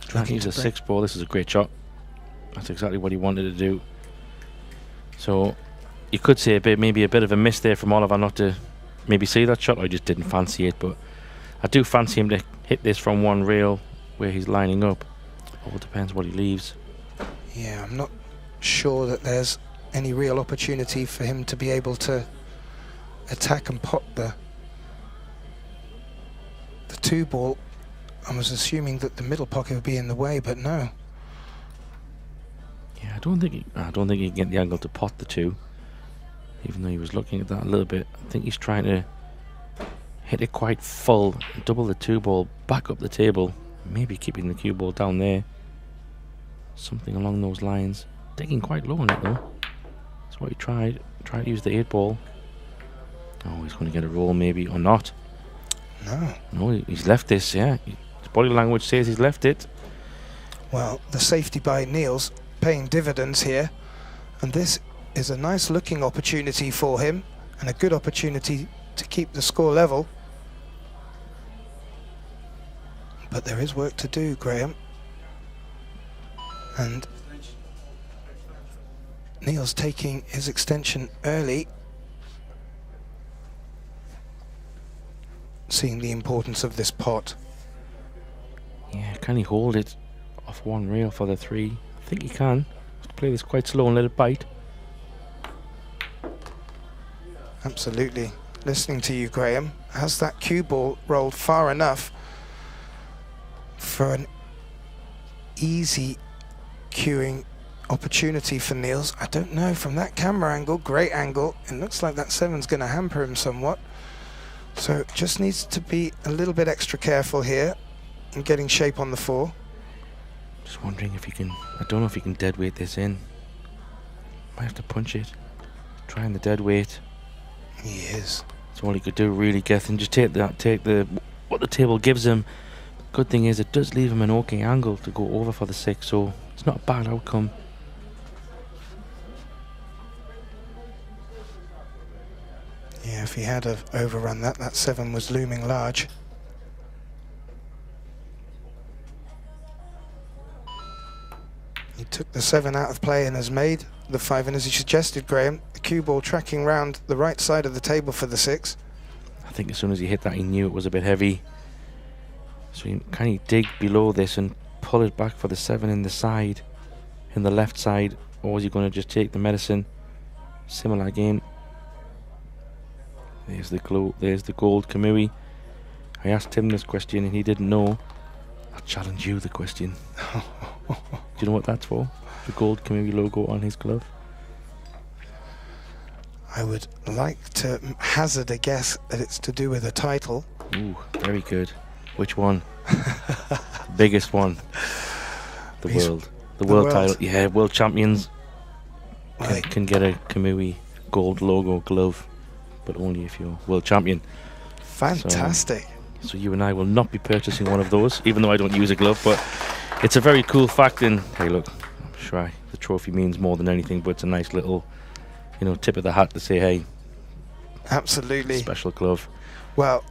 Trying to use a 6-ball. This is a great shot. That's exactly what he wanted to do. So you could say maybe a bit of a miss there from Oliver not to maybe see that shot, or he just didn't fancy it. But I do fancy him to hit this from one rail where he's lining up. All depends what he leaves. Yeah, I'm not sure that there's any real opportunity for him to be able to attack and pot the 2-ball. I was assuming that the middle pocket would be in the way, but no. Yeah, I don't think he can get the angle to pot the 2, even though he was looking at that a little bit. I think he's trying to hit it quite full, double the 2-ball, back up the table, maybe keeping the cue ball down there. Something along those lines. Digging quite low on it though. That's what he tried. Tried to use the 8-ball. Oh, he's going to get a roll maybe, or not. No, he's left this, yeah. His body language says he's left it. Well, the safety by NIELS paying dividends here, and this is a nice looking opportunity for him and a good opportunity to keep the score level. But there is work to do, Graham. And NIELS taking his extension early, seeing the importance of this pot. Yeah, can he hold it off one rail for the 3? I think he can. Just play this quite slow and let it bite. Absolutely. Listening to you, Graham. Has that cue ball rolled far enough for an easy cueing opportunity for NIELS? I don't know. From that camera angle, great angle, it looks like that 7's going to hamper him somewhat. So just needs to be a little bit extra careful here in getting shape on the 4. Just wondering if he can, I don't know if he can dead weight this in. Might have to punch it. Trying the dead weight. He is. That's all he could do really, Gethin. Just take what the table gives him. Good thing is it does leave him an okay angle to go over for the 6, so it's not a bad outcome. Yeah, if he had have overrun that 7 was looming large. He took the 7 out of play and has made the 5, and as you suggested, Graham, the cue ball tracking round the right side of the table for the 6. I think as soon as he hit that, he knew it was a bit heavy. So can he dig below this and pull it back for the 7 in the side, in the left side, or is he going to just take the medicine? Similar game. There's the gold KAMUI. I asked him this question and he didn't know. I'll challenge you the question. Do you know what that's for? The gold KAMUI logo on his glove? I would like to hazard a guess that it's to do with a title. Ooh, very good. Which one? Biggest one. The world title. Yeah, world champions can get a KAMUI gold logo glove, but only if you're world champion. Fantastic. So you and I will not be purchasing one of those, even though I don't use a glove, but it's a very cool fact. And hey, look, I'm sure the trophy means more than anything, but it's a nice little, tip of the hat to say, hey, Absolutely. special glove. Well,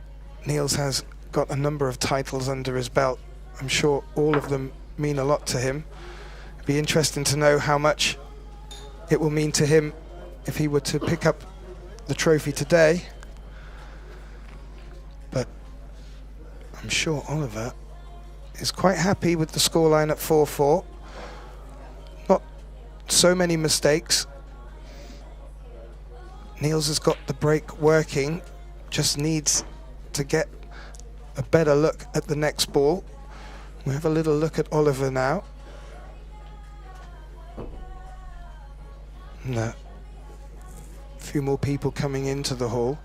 NIELS has got a number of titles under his belt. I'm sure all of them mean a lot to him. It'd be interesting to know how much it will mean to him if he were to pick up the trophy today. But I'm sure Oliver is quite happy with the scoreline at 4-4. Not so many mistakes. NIELS has got the break working, just needs to get a better look at the next ball. We have a little look at Oliver now. And a few more people coming into the hall.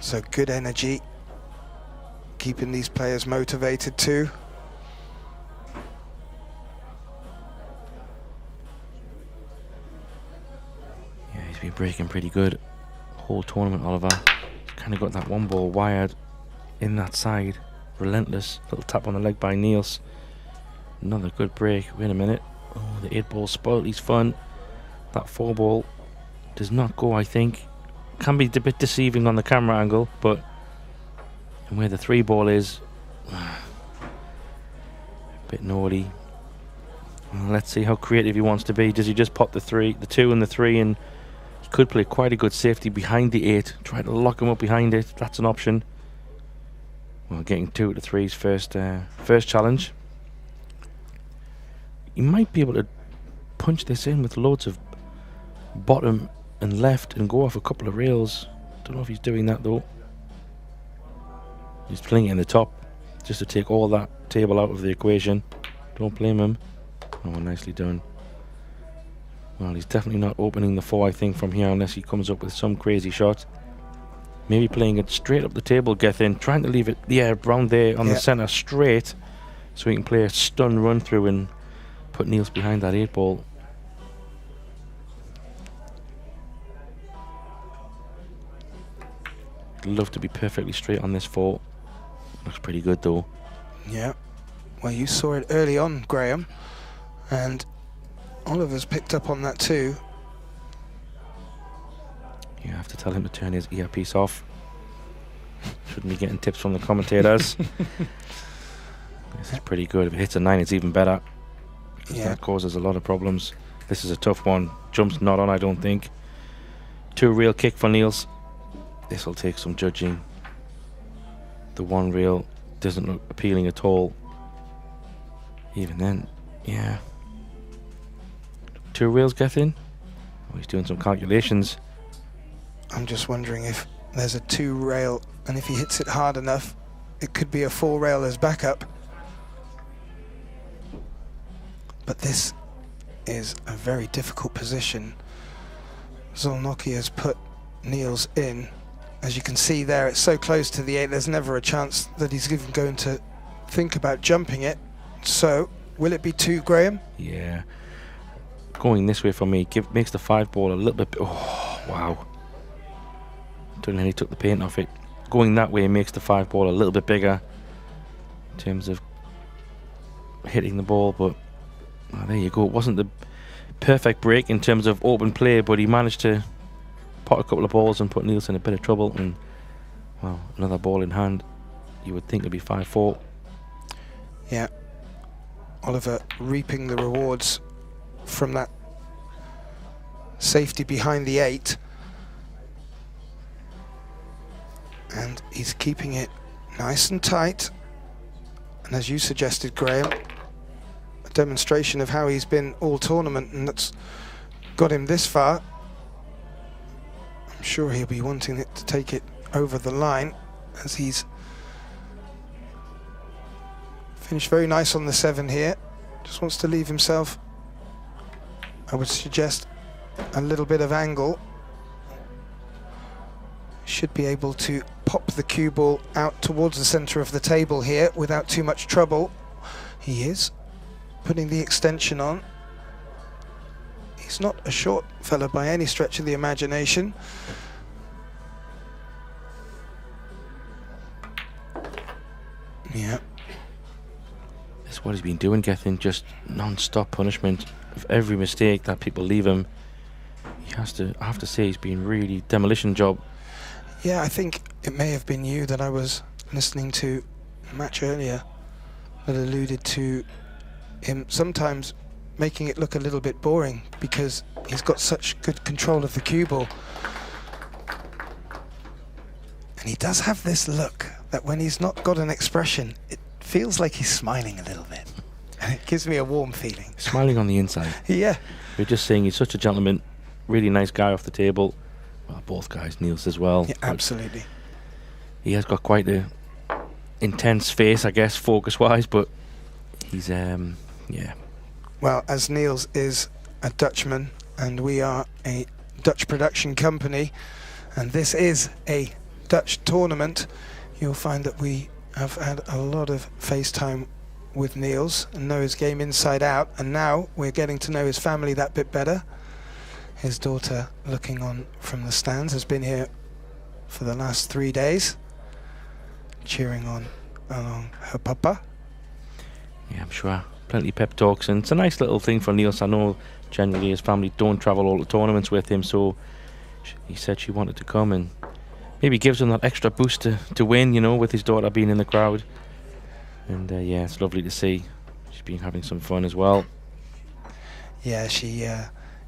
So good energy, keeping these players motivated too. Yeah, he's been breaking pretty good whole tournament, Oliver. Kind of got that one ball wired in that side. Relentless. Little tap on the leg by NIELS. Another good break. Wait a minute. Oh, the 8 ball spoiled his fun. That 4 ball does not go, I think. Can be a bit deceiving on the camera angle, but and where the 3 ball is, a bit naughty. Well, let's see how creative he wants to be. Does he just pop the 2 and the 3, and he could play quite a good safety behind the 8. Try to lock him up behind it. That's an option. Well, getting 2 to 3's first challenge. He might be able to punch this in with loads of bottom and left and go off a couple of rails. Don't know if he's doing that though. He's playing it in the top just to take all that table out of the equation. Don't blame him. Oh, nicely done. Well, he's definitely not opening the 4, I think, from here unless he comes up with some crazy shot. Maybe playing it straight up the table, Gethin, trying to leave it, around there on the centre straight, so he can play a stun run through and put NIELS behind that 8 ball. Love to be perfectly straight on this 4. Looks pretty good though. Yeah. Well, you saw it early on, Graham, and Oliver's picked up on that too. You have to tell him to turn his earpiece off. Shouldn't be getting tips from the commentators. This is pretty good. If it hits a 9, it's even better. Yeah. That causes a lot of problems. This is a tough one. Jump's not on, I don't think. 2 reel kick for NIELS. This will take some judging. The 1 reel doesn't look appealing at all. Even then, yeah. 2 reels, Gethin. Oh, he's doing some calculations. I'm just wondering if there's a 2 rail, and if he hits it hard enough, it could be a 4 rail as backup. But this is a very difficult position. SZOLNOKI has put NIELS in. As you can see there, it's so close to the 8, there's never a chance that he's even going to think about jumping it. So, will it be 2, Graham? Yeah. Going this way for me makes the 5 ball a little bit... Oh, wow. Don't know how he took the paint off it. Going that way makes the 5 ball a little bit bigger in terms of hitting the ball, but there you go. It wasn't the perfect break in terms of open play, but he managed to pot a couple of balls and put NIELS in a bit of trouble, and well, another ball in hand. You would think it'd be 5-4. Yeah. Oliver reaping the rewards from that safety behind the 8. And he's keeping it nice and tight. And as you suggested, Graham, a demonstration of how he's been all tournament, and that's got him this far. I'm sure he'll be wanting it to take it over the line, as he's finished very nice on the 7 here. Just wants to leave himself, I would suggest, a little bit of angle. Should be able to pop the cue ball out towards the center of the table here without too much trouble. He is putting the extension on. He's not a short fella by any stretch of the imagination. Yeah. That's what he's been doing, Gethin, just non-stop punishment of every mistake that people leave him. I have to say, he's been really demolition job. Yeah, I think it may have been you that I was listening to a match earlier that alluded to him sometimes making it look a little bit boring because he's got such good control of the cue ball. And he does have this look that when he's not got an expression, it feels like he's smiling a little bit. And it gives me a warm feeling. Smiling on the inside. Yeah. We're just saying he's such a gentleman, really nice guy off the table. Well, both guys, NIELS as well. Yeah, absolutely. He has got quite a intense face, I guess, focus-wise, but he's, yeah. Well, as NIELS is a Dutchman and we are a Dutch production company, and this is a Dutch tournament, you'll find that we have had a lot of FaceTime with NIELS and know his game inside out, and now we're getting to know his family that bit better. His daughter, looking on from the stands, has been here for the last 3 days, cheering on along her papa. Yeah, I'm sure. Plenty of pep talks, and it's a nice little thing for NIELS. I know generally his family don't travel all the tournaments with him, so he said she wanted to come and maybe gives him that extra boost to win, you know, with his daughter being in the crowd. And yeah, it's lovely to see. She's been having some fun as well. Yeah, she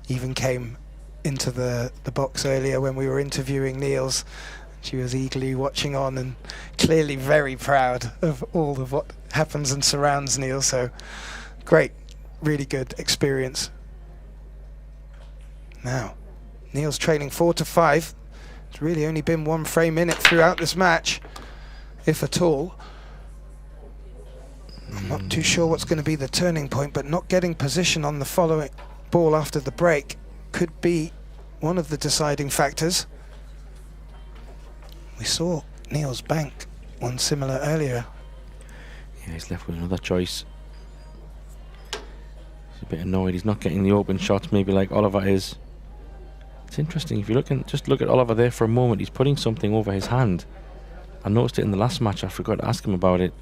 even came into the box earlier when we were interviewing NIELS. She was eagerly watching on and clearly very proud of all of what happens and surrounds NIELS. So great, really good experience. Now, NIELS trailing 4-5. It's really only been one frame in it throughout this match, if at all. I'm not too sure what's going to be the turning point, but not getting position on the following ball after the break could be one of the deciding factors. We saw NIELS bank one similar earlier. Yeah, he's left with another choice. He's a bit annoyed he's not getting the open shots, maybe like Oliver is. It's interesting, if you just look at Oliver there for a moment, he's putting something over his hand. I noticed it in the last match, I forgot to ask him about it.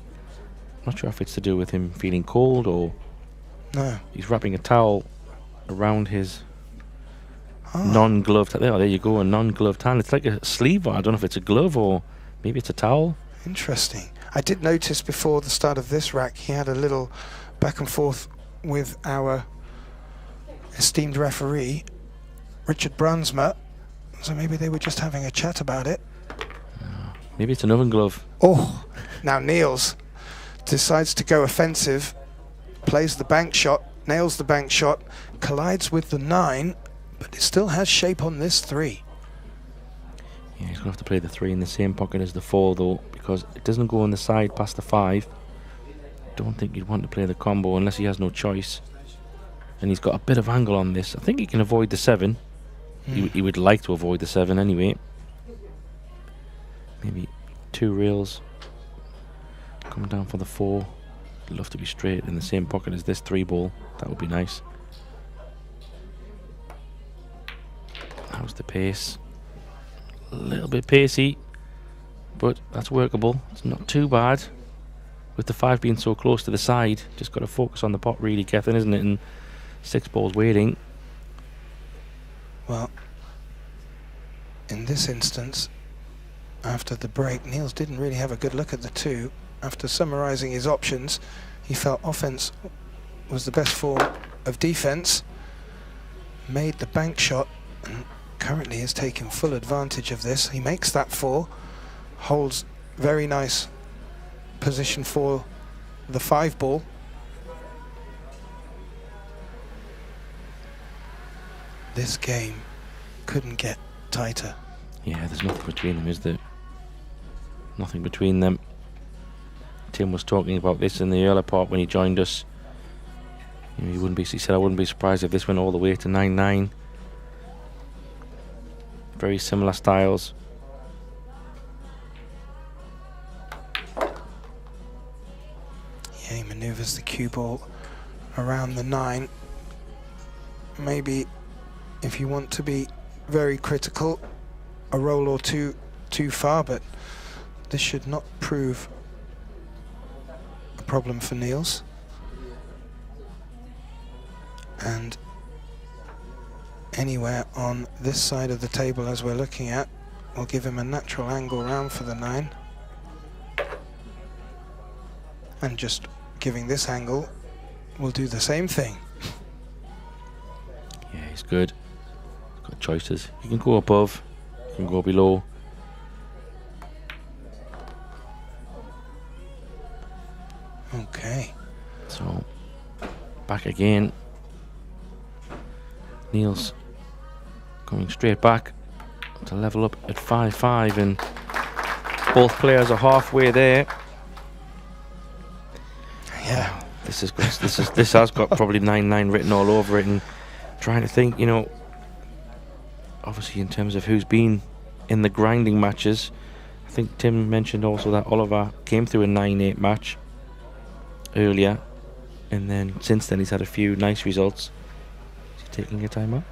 Not sure if it's to do with him feeling cold or... No. He's wrapping a towel around his non-gloved... there you go, a non-gloved hand. It's like a sleeve, or I don't know if it's a glove or maybe it's a towel. Interesting. I did notice before the start of this rack, he had a little back and forth with our esteemed referee, Richard Brunsma. So maybe they were just having a chat about it. Maybe it's an oven glove. Oh, now NIELS decides to go offensive, plays the bank shot, nails the bank shot, collides with the 9, but it still has shape on this 3. Yeah, he's going to have to play the 3 in the same pocket as the 4 though, because it doesn't go on the side past the 5. Don't think he'd want to play the combo unless he has no choice. And he's got a bit of angle on this. I think he can avoid the 7. He would like to avoid the 7 anyway. Maybe 2 rails. Coming down for the 4. I'd love to be straight in the same pocket as this 3 ball. That would be nice. How's the pace? A little bit pacey, but that's workable. It's not too bad. With the 5 being so close to the side, just got to focus on the pot really, Gethin, isn't it? And 6 balls waiting. Well, in this instance, after the break, NIELS didn't really have a good look at the 2. After summarising his options, he felt offence was the best form of defence, made the bank shot, and currently is taking full advantage of this. He makes that 4, holds very nice position for the 5 ball. This game couldn't get tighter. Yeah, there's nothing between them, is there? Nothing between them. Tim was talking about this in the earlier part when he joined us. You know, he said I wouldn't be surprised if this went all the way to 9-9. Very similar styles. Yeah, he manoeuvres the cue ball around the 9. Maybe if you want to be very critical, a roll or two too far, but this should not prove a problem for NIELS. And anywhere on this side of the table as we're looking at will give him a natural angle round for the 9. And just giving this angle will do the same thing. Yeah, he's good. He's got choices. You can go above, you can go below. Okay. So, back again. NIELS coming straight back to level up at 5-5, and both players are halfway there. Yeah. This has got probably 9-9 written all over it, and trying to think, you know, obviously in terms of who's been in the grinding matches, I think Tim mentioned also that Oliver came through a 9-8 match earlier, and then since then he's had a few nice results. Is he taking a time out?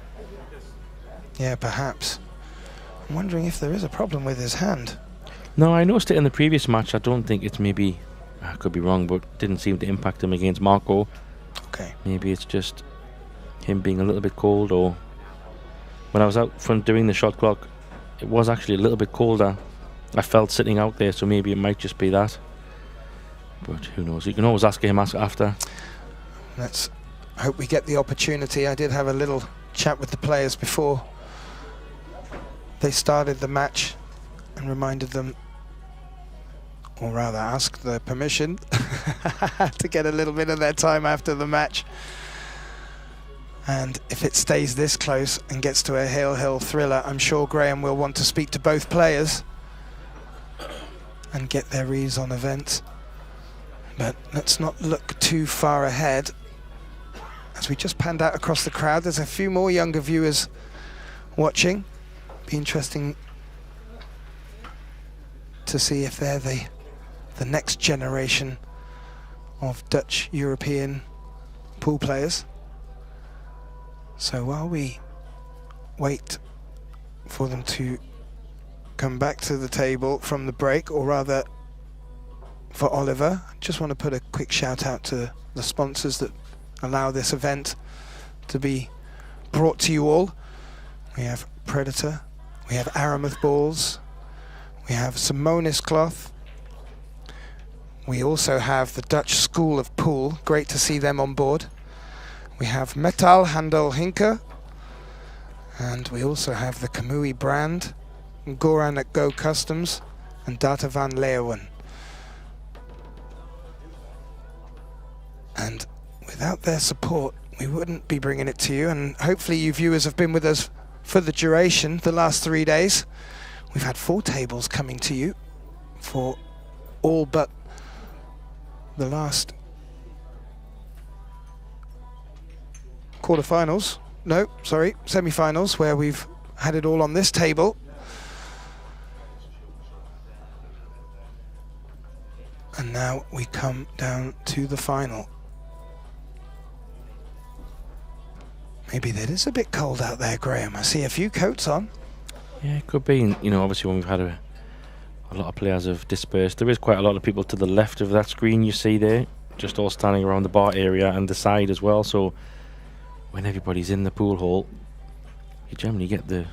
Yeah, perhaps. I'm wondering if there is a problem with his hand. No, I noticed it in the previous match. I don't think it's maybe, I could be wrong, but didn't seem to impact him against Marco. Okay. Maybe it's just him being a little bit cold, or when I was out from doing the shot clock, it was actually a little bit colder. I felt sitting out there, so maybe it might just be that. But who knows? You can always ask him after. Let's hope we get the opportunity. I did have a little chat with the players before they started the match and reminded them, or rather asked their permission to get a little bit of their time after the match. And if it stays this close and gets to a hill thriller, I'm sure Graham will want to speak to both players and get their reads on events. But let's not look too far ahead. As we just panned out across the crowd, there's a few more younger viewers watching. Be interesting to see if they're the next generation of Dutch European pool players. So while we wait for them to come back to the table from the break, or rather for Oliver, I just want to put a quick shout out to the sponsors that allow this event to be brought to you all. We have Predator, we have Aramith balls, we have Simonis cloth, we also have the Dutch School of Pool, great to see them on board. We have Metaalhandel Hinke, and we also have the KAMUI Brand, Goran at Go Customs, and Data van Leeuwen. And without their support, we wouldn't be bringing it to you, and hopefully you viewers have been with us for the duration, the last 3 days. We've had 4 tables coming to you for all but the last quarterfinals. No, sorry, semi-finals, where we've had it all on this table. And now we come down to the final. Maybe that is a bit cold out there, Graham. I see a few coats on. Yeah, it could be. And, you know, obviously when we've had a lot of players have dispersed, there is quite a lot of people to the left of that screen you see there, just all standing around the bar area and the side as well. So when everybody's in the pool hall, you generally get the,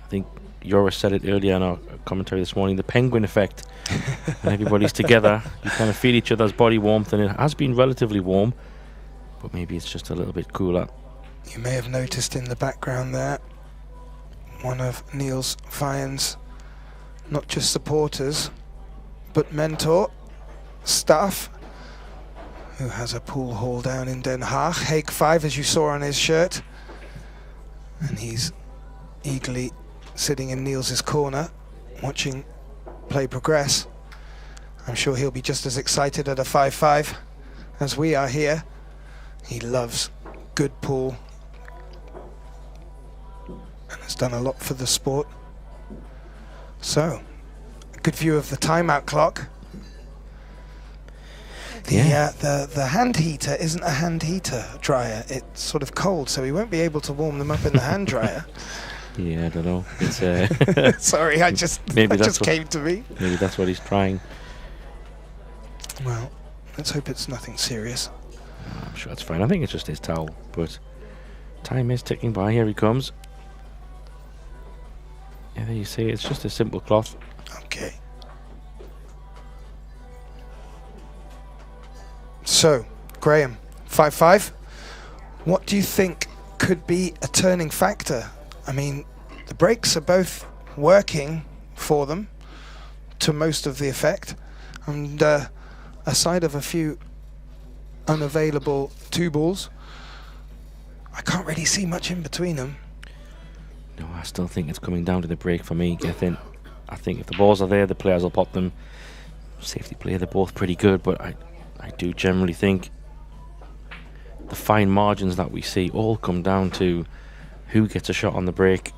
I think Joris said it earlier in our commentary this morning, the penguin effect. When everybody's together, you kind of feel each other's body warmth, and it has been relatively warm, but maybe it's just a little bit cooler. You may have noticed in the background there, one of NIELS FEIJEN's not just supporters, but mentor, staff, who has a pool hall down in Den Haag, Hague 5, as you saw on his shirt. And he's eagerly sitting in NIELS's corner, watching play progress. I'm sure he'll be just as excited at a 5-5 as we are here. He loves good pool and has done a lot for the sport. So, a good view of the timeout clock. The hand heater isn't a hand heater dryer. It's sort of cold, so we won't be able to warm them up in the hand dryer. Yeah, I don't know. It's sorry, that just came to me. Maybe that's what he's trying. Well, let's hope it's nothing serious. I'm sure that's fine. I think it's just his towel, but time is ticking by. Here he comes. Yeah, there you see, it's just a simple cloth. Okay. So, Graham, 5-5. What do you think could be a turning factor? I mean, the brakes are both working for them to most of the effect, and aside of a few unavailable 2 balls, I can't really see much in between them. No, I still think it's coming down to the brake for me, Gethin. I think if the balls are there, the players will pop them. Safety play, they're both pretty good, but I do generally think the fine margins that we see all come down to who gets a shot on the break,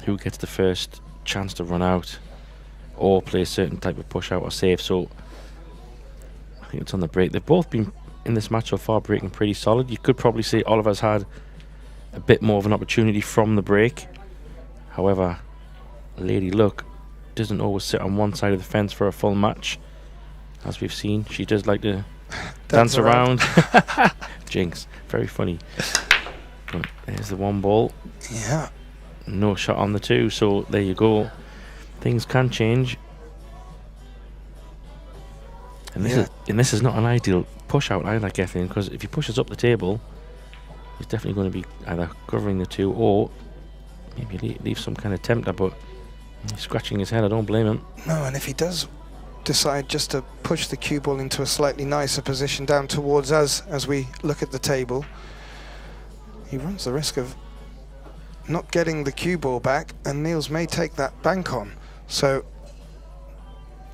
who gets the first chance to run out or play a certain type of push out or save. So I think it's on the break. They've both been in this match so far breaking pretty solid. You could probably say Oliver's had a bit more of an opportunity from the break. However, Lady Luck doesn't always sit on one side of the fence for a full match. As we've seen, she does like to dance around. Jinx, very funny. But there's the 1 ball. Yeah. No shot on the 2, so there you go. Things can change. And this is not an ideal push out either, Gethin, because if he pushes up the table, he's definitely going to be either covering the 2 or maybe leave some kind of tempter, but he's scratching his head. I don't blame him. No, and if he does decide just to push the cue ball into a slightly nicer position down towards us as we look at the table, he runs the risk of not getting the cue ball back, and NIELS may take that bank on. So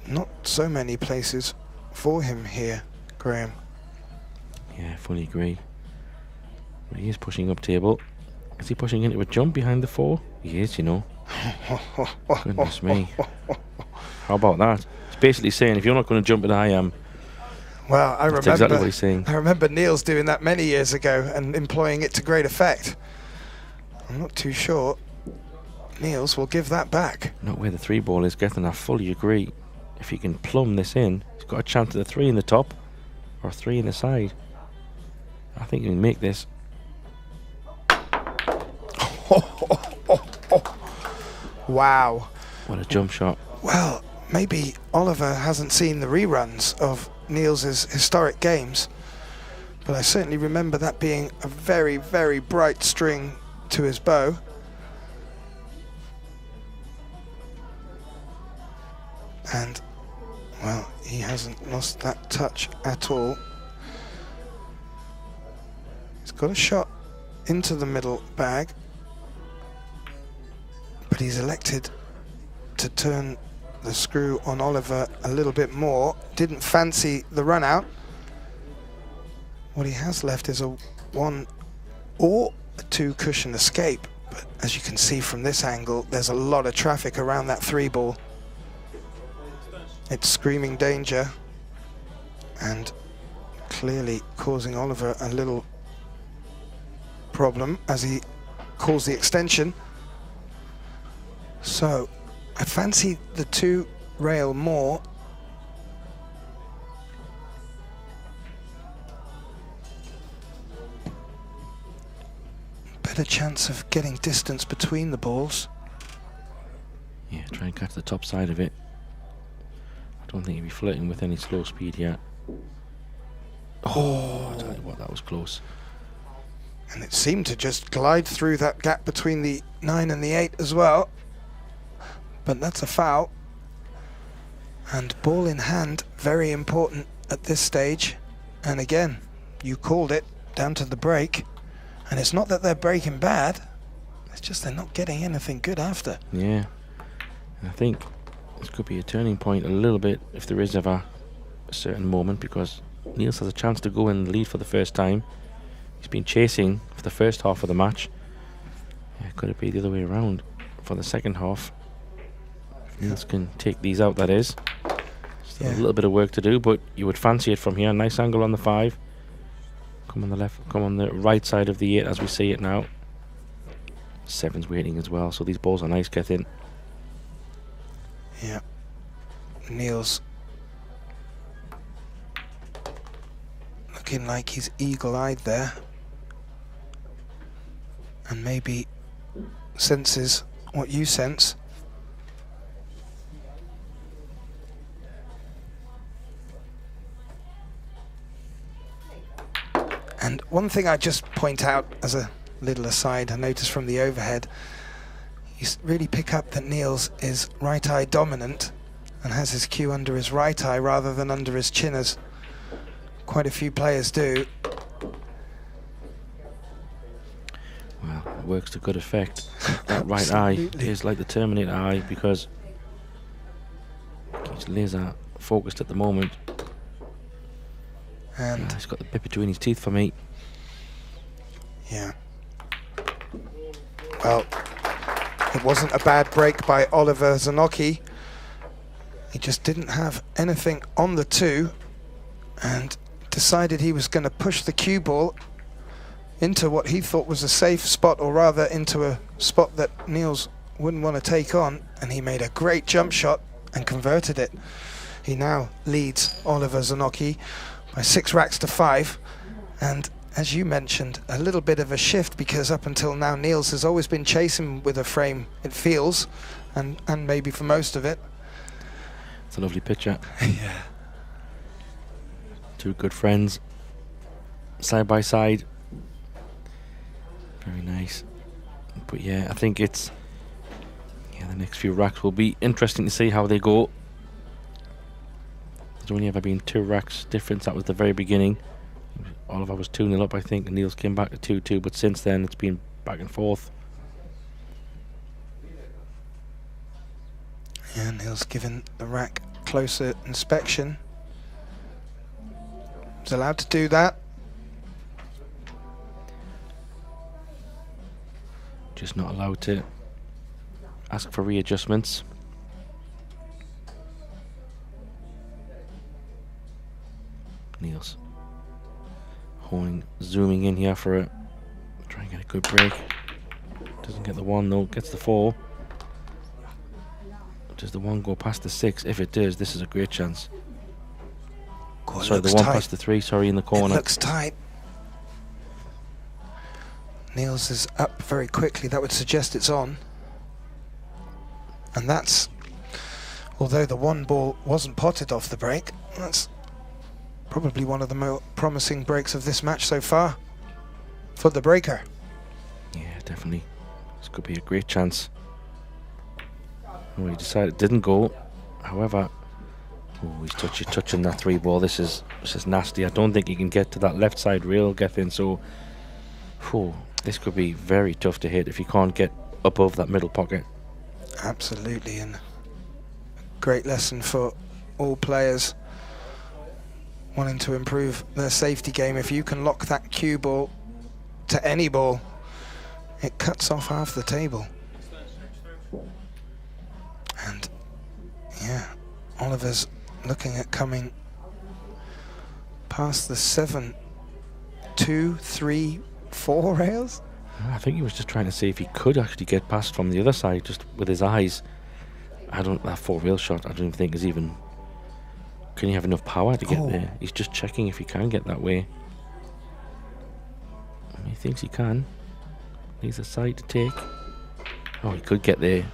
not so many places for him here, Graham. Yeah, fully agree. But he is pushing up table. Is he pushing into a jump behind the 4? He is, you know. Goodness me. How about that? It's basically saying, if you're not going to jump it, I am. Well, I remember exactly what he's saying. I remember NIELS doing that many years ago and employing it to great effect. I'm not too sure NIELS will give that back. Not where the 3 ball is, Gethin. I fully agree. If he can plumb this in, he's got a chance at the 3 in the top or 3 in the side. I think he can make this. Wow. What a jump shot. Well, maybe Oliver hasn't seen the reruns of NIELS' historic games, but I certainly remember that being a very, very bright string to his bow. And, well, he hasn't lost that touch at all. He's got a shot into the middle bag, but he's elected to turn the screw on Oliver a little bit more. Didn't fancy the run out. What he has left is a 1 or a 2 cushion escape, but as you can see from this angle, there's a lot of traffic around that 3 ball. It's screaming danger and clearly causing Oliver a little problem as he calls the extension. So I fancy the 2 rail more. Better chance of getting distance between the balls. Yeah, try and catch the top side of it. I don't think he'll be flirting with any slow speed yet. Oh, I tell you what, that was close. And it seemed to just glide through that gap between the 9 and the 8 as well. But that's a foul. And ball in hand, very important at this stage. And again, you called it, down to the break. And it's not that they're breaking bad, it's just they're not getting anything good after. Yeah, and I think this could be a turning point a little bit if there is ever a certain moment, because NIELS has a chance to go in the lead for the first time. He's been chasing for the first half of the match. Yeah, could it be the other way around for the second half? If NIELS can take these out, that is. Yeah. A little bit of work to do, but you would fancy it from here. Nice angle on the 5. Come on the left, come on the right side of the 8 as we see it now. 7's waiting as well, so these balls are nice getting. Yeah. NIELS looking like he's eagle-eyed there, and maybe senses what you sense. And one thing I just point out as a little aside, I noticed from the overhead, you really pick up that NIELS is right eye dominant and has his cue under his right eye rather than under his chin, as quite a few players do. Well, it works to good effect. That right eye is like the Terminator eye, because he's laser focused at the moment. And he's got the bit between his teeth for me. yeah. Well, it wasn't a bad break by Oliver SZOLNOKI. He just didn't have anything on the 2 and decided he was going to push the cue ball into what he thought was a safe spot, or rather into a spot that NIELS wouldn't want to take on, and he made a great jump shot and converted it. He now leads Oliver SZOLNOKI by 6 racks to 5, and as you mentioned, a little bit of a shift, because up until now NIELS has always been chasing with a frame, it feels, and maybe for most of it. It's a lovely picture. Yeah. 2 good friends side by side. Very nice. But yeah, I think it's, the next few racks will be interesting to see how they go. There's only ever been 2 racks difference. That was the very beginning. Oliver was 2-0 up, I think, and NIELS came back to 2-2, but since then it's been back and forth. Yeah, NIELS given the rack closer inspection. He's allowed to do that. Just not allowed to ask for readjustments. NIELS zooming in here for a try and get a good break. Doesn't get the 1 though, gets the 4. Does the 1 go past the 6? If it does, this is a great chance. God, sorry, the 1 past the 3, sorry, in the corner. It looks tight. NIELS is up very quickly. That would suggest it's on. And that's, although the 1 ball wasn't potted off the break, that's probably one of the more promising breaks of this match so far for the breaker. Yeah, definitely. This could be a great chance. Oh, he decided it didn't go. However, he's touching that 3 ball. This is nasty. I don't think he can get to that left side rail, Gethin. So, this could be very tough to hit if he can't get above that middle pocket. Absolutely, and a great lesson for all players wanting to improve their safety game. If you can lock that cue ball to any ball, it cuts off half the table. And yeah, Oliver's looking at coming past the 7, 2, 3, 4 rails. I think he was just trying to see if he could actually get past from the other side just with his eyes. That 4 rail shot I don't even think is even, can you have enough power to get there? He's just checking if he can get that way. He thinks he can. Needs a side to take. Oh, he could get there.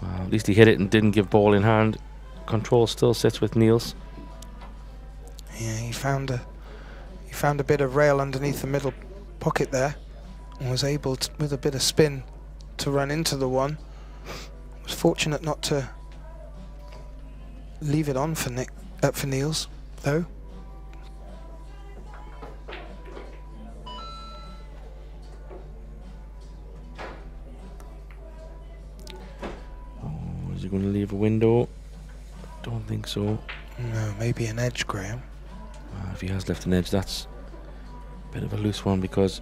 Well, at least he hit it and didn't give ball in hand. Control still sits with NIELS. Yeah, he found a bit of rail underneath the middle pocket there, and was able to, with a bit of spin, to run into the 1. Was fortunate not to leave it on for NIELS, though. Is he going to leave a window? Don't think so. No, maybe an edge, Graham. If he has left an edge, that's a bit of a loose one, because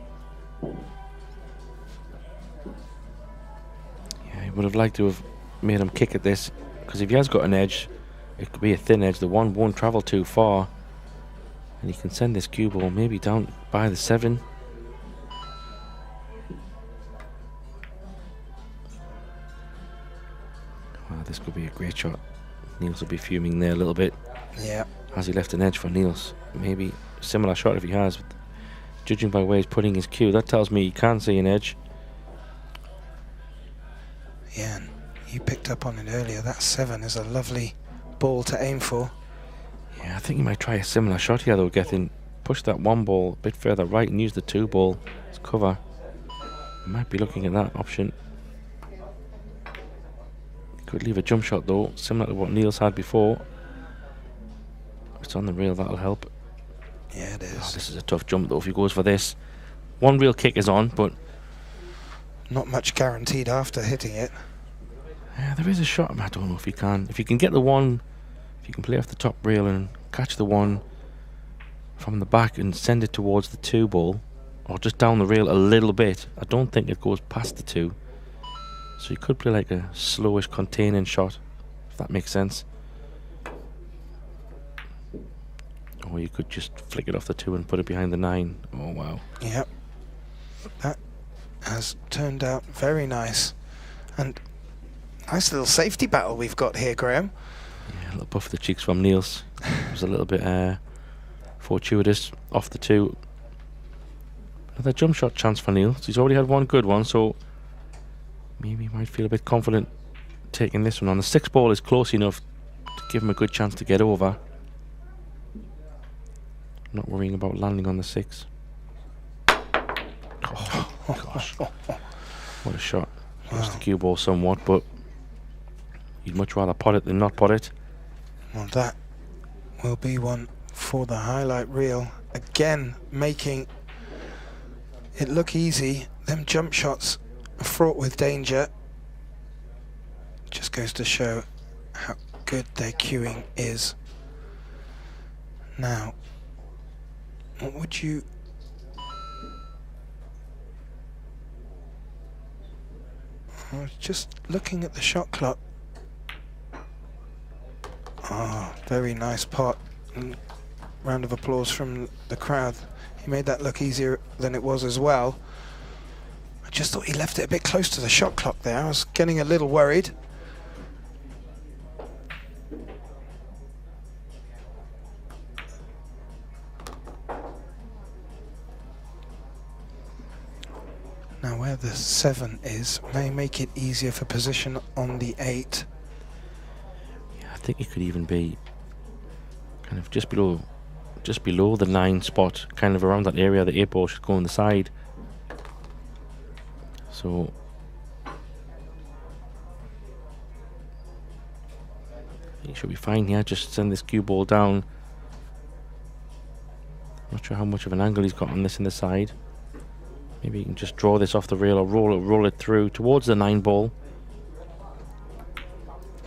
he would have liked to have made him kick at this, because if he has got an edge, it could be a thin edge. The 1 won't travel too far. And he can send this cue ball maybe down by the 7. Wow, this could be a great shot. Niels will be fuming there a little bit. Yeah. Has he left an edge for Niels? Maybe a similar shot if he has. But judging by where he's putting his cue, that tells me he can see an edge. Yeah, and you picked up on it earlier. That 7 is a lovely ball to aim for. Yeah, I think he might try a similar shot here though, Gethin. Push that 1 ball a bit further right and use the 2 ball as cover. Might be looking at that option. Could leave a jump shot though, similar to what Niels had before. It's on the rail, that'll help. Yeah, it is. Oh, this is a tough jump though if he goes for this. 1 real kick is on, but not much guaranteed after hitting it. yeah, there is a shot. I don't know if he can. If you can get the 1, if you can play off the top rail and catch the 1 from the back and send it towards the 2 ball, or just down the rail a little bit, I don't think it goes past the 2. So you could play like a slowish containing shot, if that makes sense. Or you could just flick it off the 2 and put it behind the 9. Oh wow. Yep. That has turned out very nice. And nice little safety battle we've got here, Graham. Yeah, a little puff of the cheeks from Niels. It was a little bit fortuitous off the 2. Another jump shot chance for Niels. He's already had 1 good one, so maybe he might feel a bit confident taking this one on. The 6 ball is close enough to give him a good chance to get over. Not worrying about landing on the 6. Oh gosh. What a shot. Lost the cue ball somewhat, but you'd much rather pot it than not pot it. Well, that will be one for the highlight reel. Again, making it look easy. Them jump shots are fraught with danger. Just goes to show how good their cueing is. Now, what would you... I was just looking at the shot clock. Oh, very nice pot. And round of applause from the crowd. He made that look easier than it was as well. I just thought he left it a bit close to the shot clock there. I was getting a little worried. Now where the 7 is may make it easier for position on the 8. Yeah, I think it could even be kind of just below the 9 spot, kind of around that area. The 8 ball should go on the side. So he should be fine here. Just send this cue ball down. Not sure how much of an angle he's got on this in the side. Maybe you can just draw this off the rail or roll it through towards the 9 ball.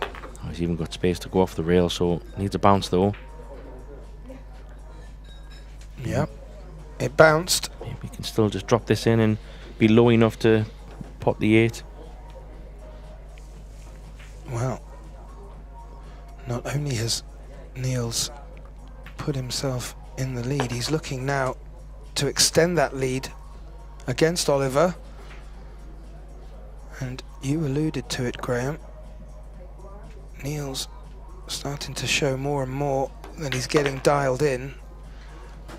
Oh, he's even got space to go off the rail, so needs a bounce though. Yep, it bounced. Maybe you can still just drop this in and be low enough to pot the 8. Well, not only has Niels put himself in the lead, he's looking now to extend that lead against Oliver. And you alluded to it, Graham. Niels starting to show more and more that he's getting dialed in,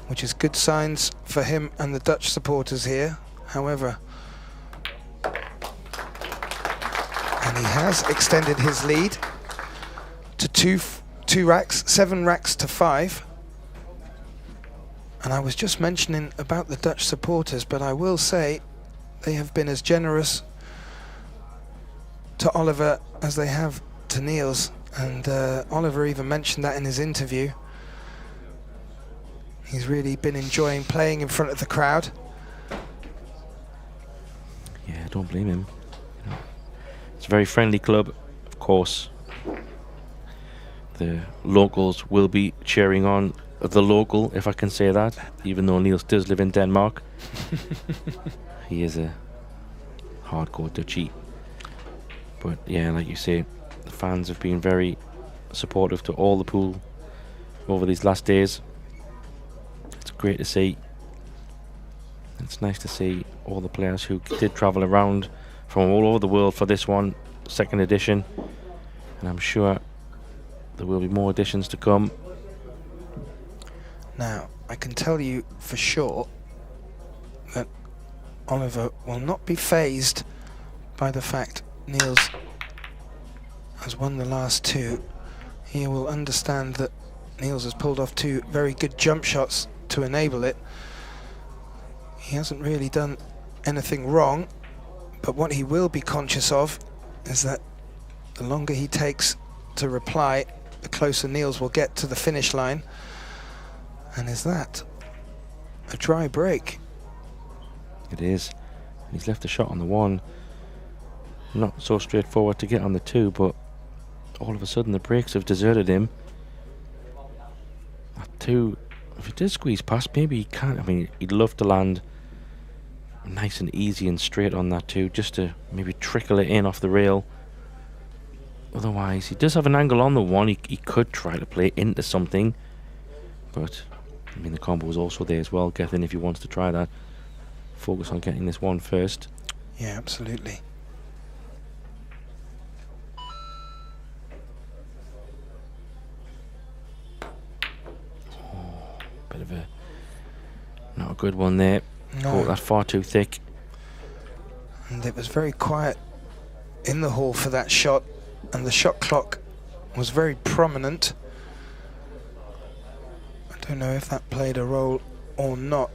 which is good signs for him and the Dutch supporters here. However, and he has extended his lead to two racks, 7 racks to 5. And I was just mentioning about the Dutch supporters, but I will say they have been as generous to Oliver as they have to Niels. And Oliver even mentioned that in his interview. He's really been enjoying playing in front of the crowd. Yeah, don't blame him. You know, it's a very friendly club, of course. The locals will be cheering on the local, if I can say that, even though Niels does live in Denmark. He is a hardcore Dutchie. But yeah, like you say, the fans have been very supportive to all the pool over these last days. It's great to see. It's nice to see all the players who did travel around from all over the world for this one, second edition, and I'm sure there will be more editions to come. Now, I can tell you for sure that Oliver will not be fazed by the fact NIELS has won the last two. He will understand that NIELS has pulled off two very good jump shots to enable it. He hasn't really done anything wrong, but what he will be conscious of is that the longer he takes to reply, the closer NIELS will get to the finish line. And is that a dry break? It is. He's left a shot on the one. Not so straightforward to get on the two, but all of a sudden the brakes have deserted him. That two, if he did squeeze past, maybe he can't. I mean, he'd love to land nice and easy and straight on that two, just to maybe trickle it in off the rail. Otherwise, he does have an angle on the one. He could try to play into something, but I mean, the combo is also there as well. Gethin, if he wants to try that, focus on getting this one first. Yeah, absolutely. Bit of a not a good one there. No. Caught that far too thick. And it was very quiet in the hall for that shot, and the shot clock was very prominent. I don't know if that played a role or not.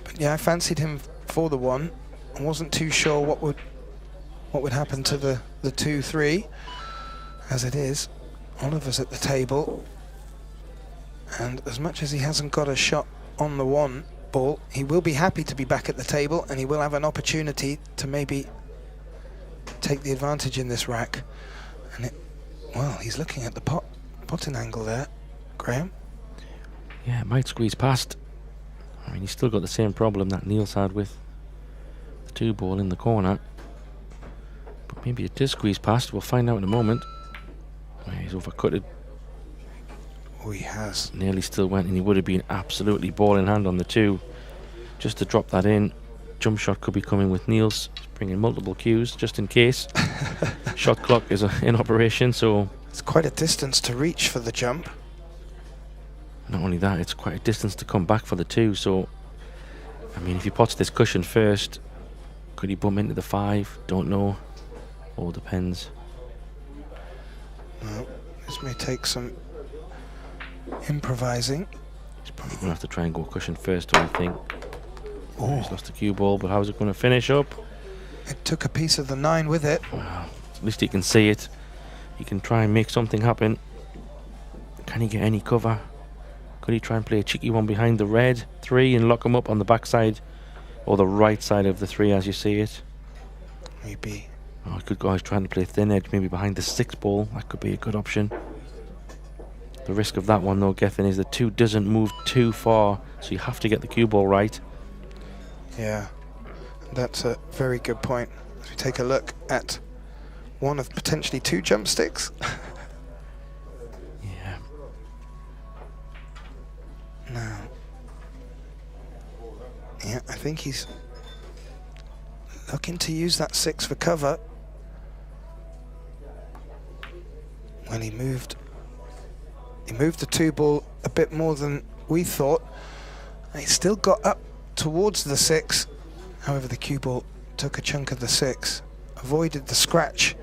But yeah, I fancied him for the one. I wasn't too sure what would happen to the 2-3. As it is, Oliver's at the table, and as much as he hasn't got a shot on the one ball, he will be happy to be back at the table, and he will have an opportunity to maybe take the advantage in this rack. And well, he's looking at the potting angle there, Graham. Yeah, it might squeeze past. I mean, he's still got the same problem that NIELS had with the two ball in the corner. But maybe it does squeeze past. We'll find out in a moment. He's overcutted. Oh, he has. Nearly still went, and he would have been absolutely ball in hand on the two. Just to drop that in. Jump shot could be coming with NIELS. He's bringing multiple cues just in case. Shot clock is in operation, so it's quite a distance to reach for the jump. Not only that, it's quite a distance to come back for the two. So, I mean, if he pots this cushion first, could he bump into the 5? Don't know. All depends. Well, this may take some improvising. He's probably going to have to try and go cushion first, don't you think? Oh, he's lost the cue ball, but how's it going to finish up? It took a piece of the 9 with it. Well, at least he can see it. He can try and make something happen. Can he get any cover? Could he try and play a cheeky one behind the red 3 and lock him up on the backside or the right side of the 3 as you see it? Maybe. Oh, he could go. He's trying to play thin edge, maybe behind the 6 ball. That could be a good option. The risk of that one, though, Gethin, is the 2 doesn't move too far, so you have to get the cue ball right. Yeah, that's a very good point. As we take a look at one of potentially 2 jump sticks. Yeah. Now, yeah, I think he's looking to use that 6 for cover. When he moved the 2 ball a bit more than we thought. And he still got up towards the 6. However, the cue ball took a chunk of the 6, avoided the scratch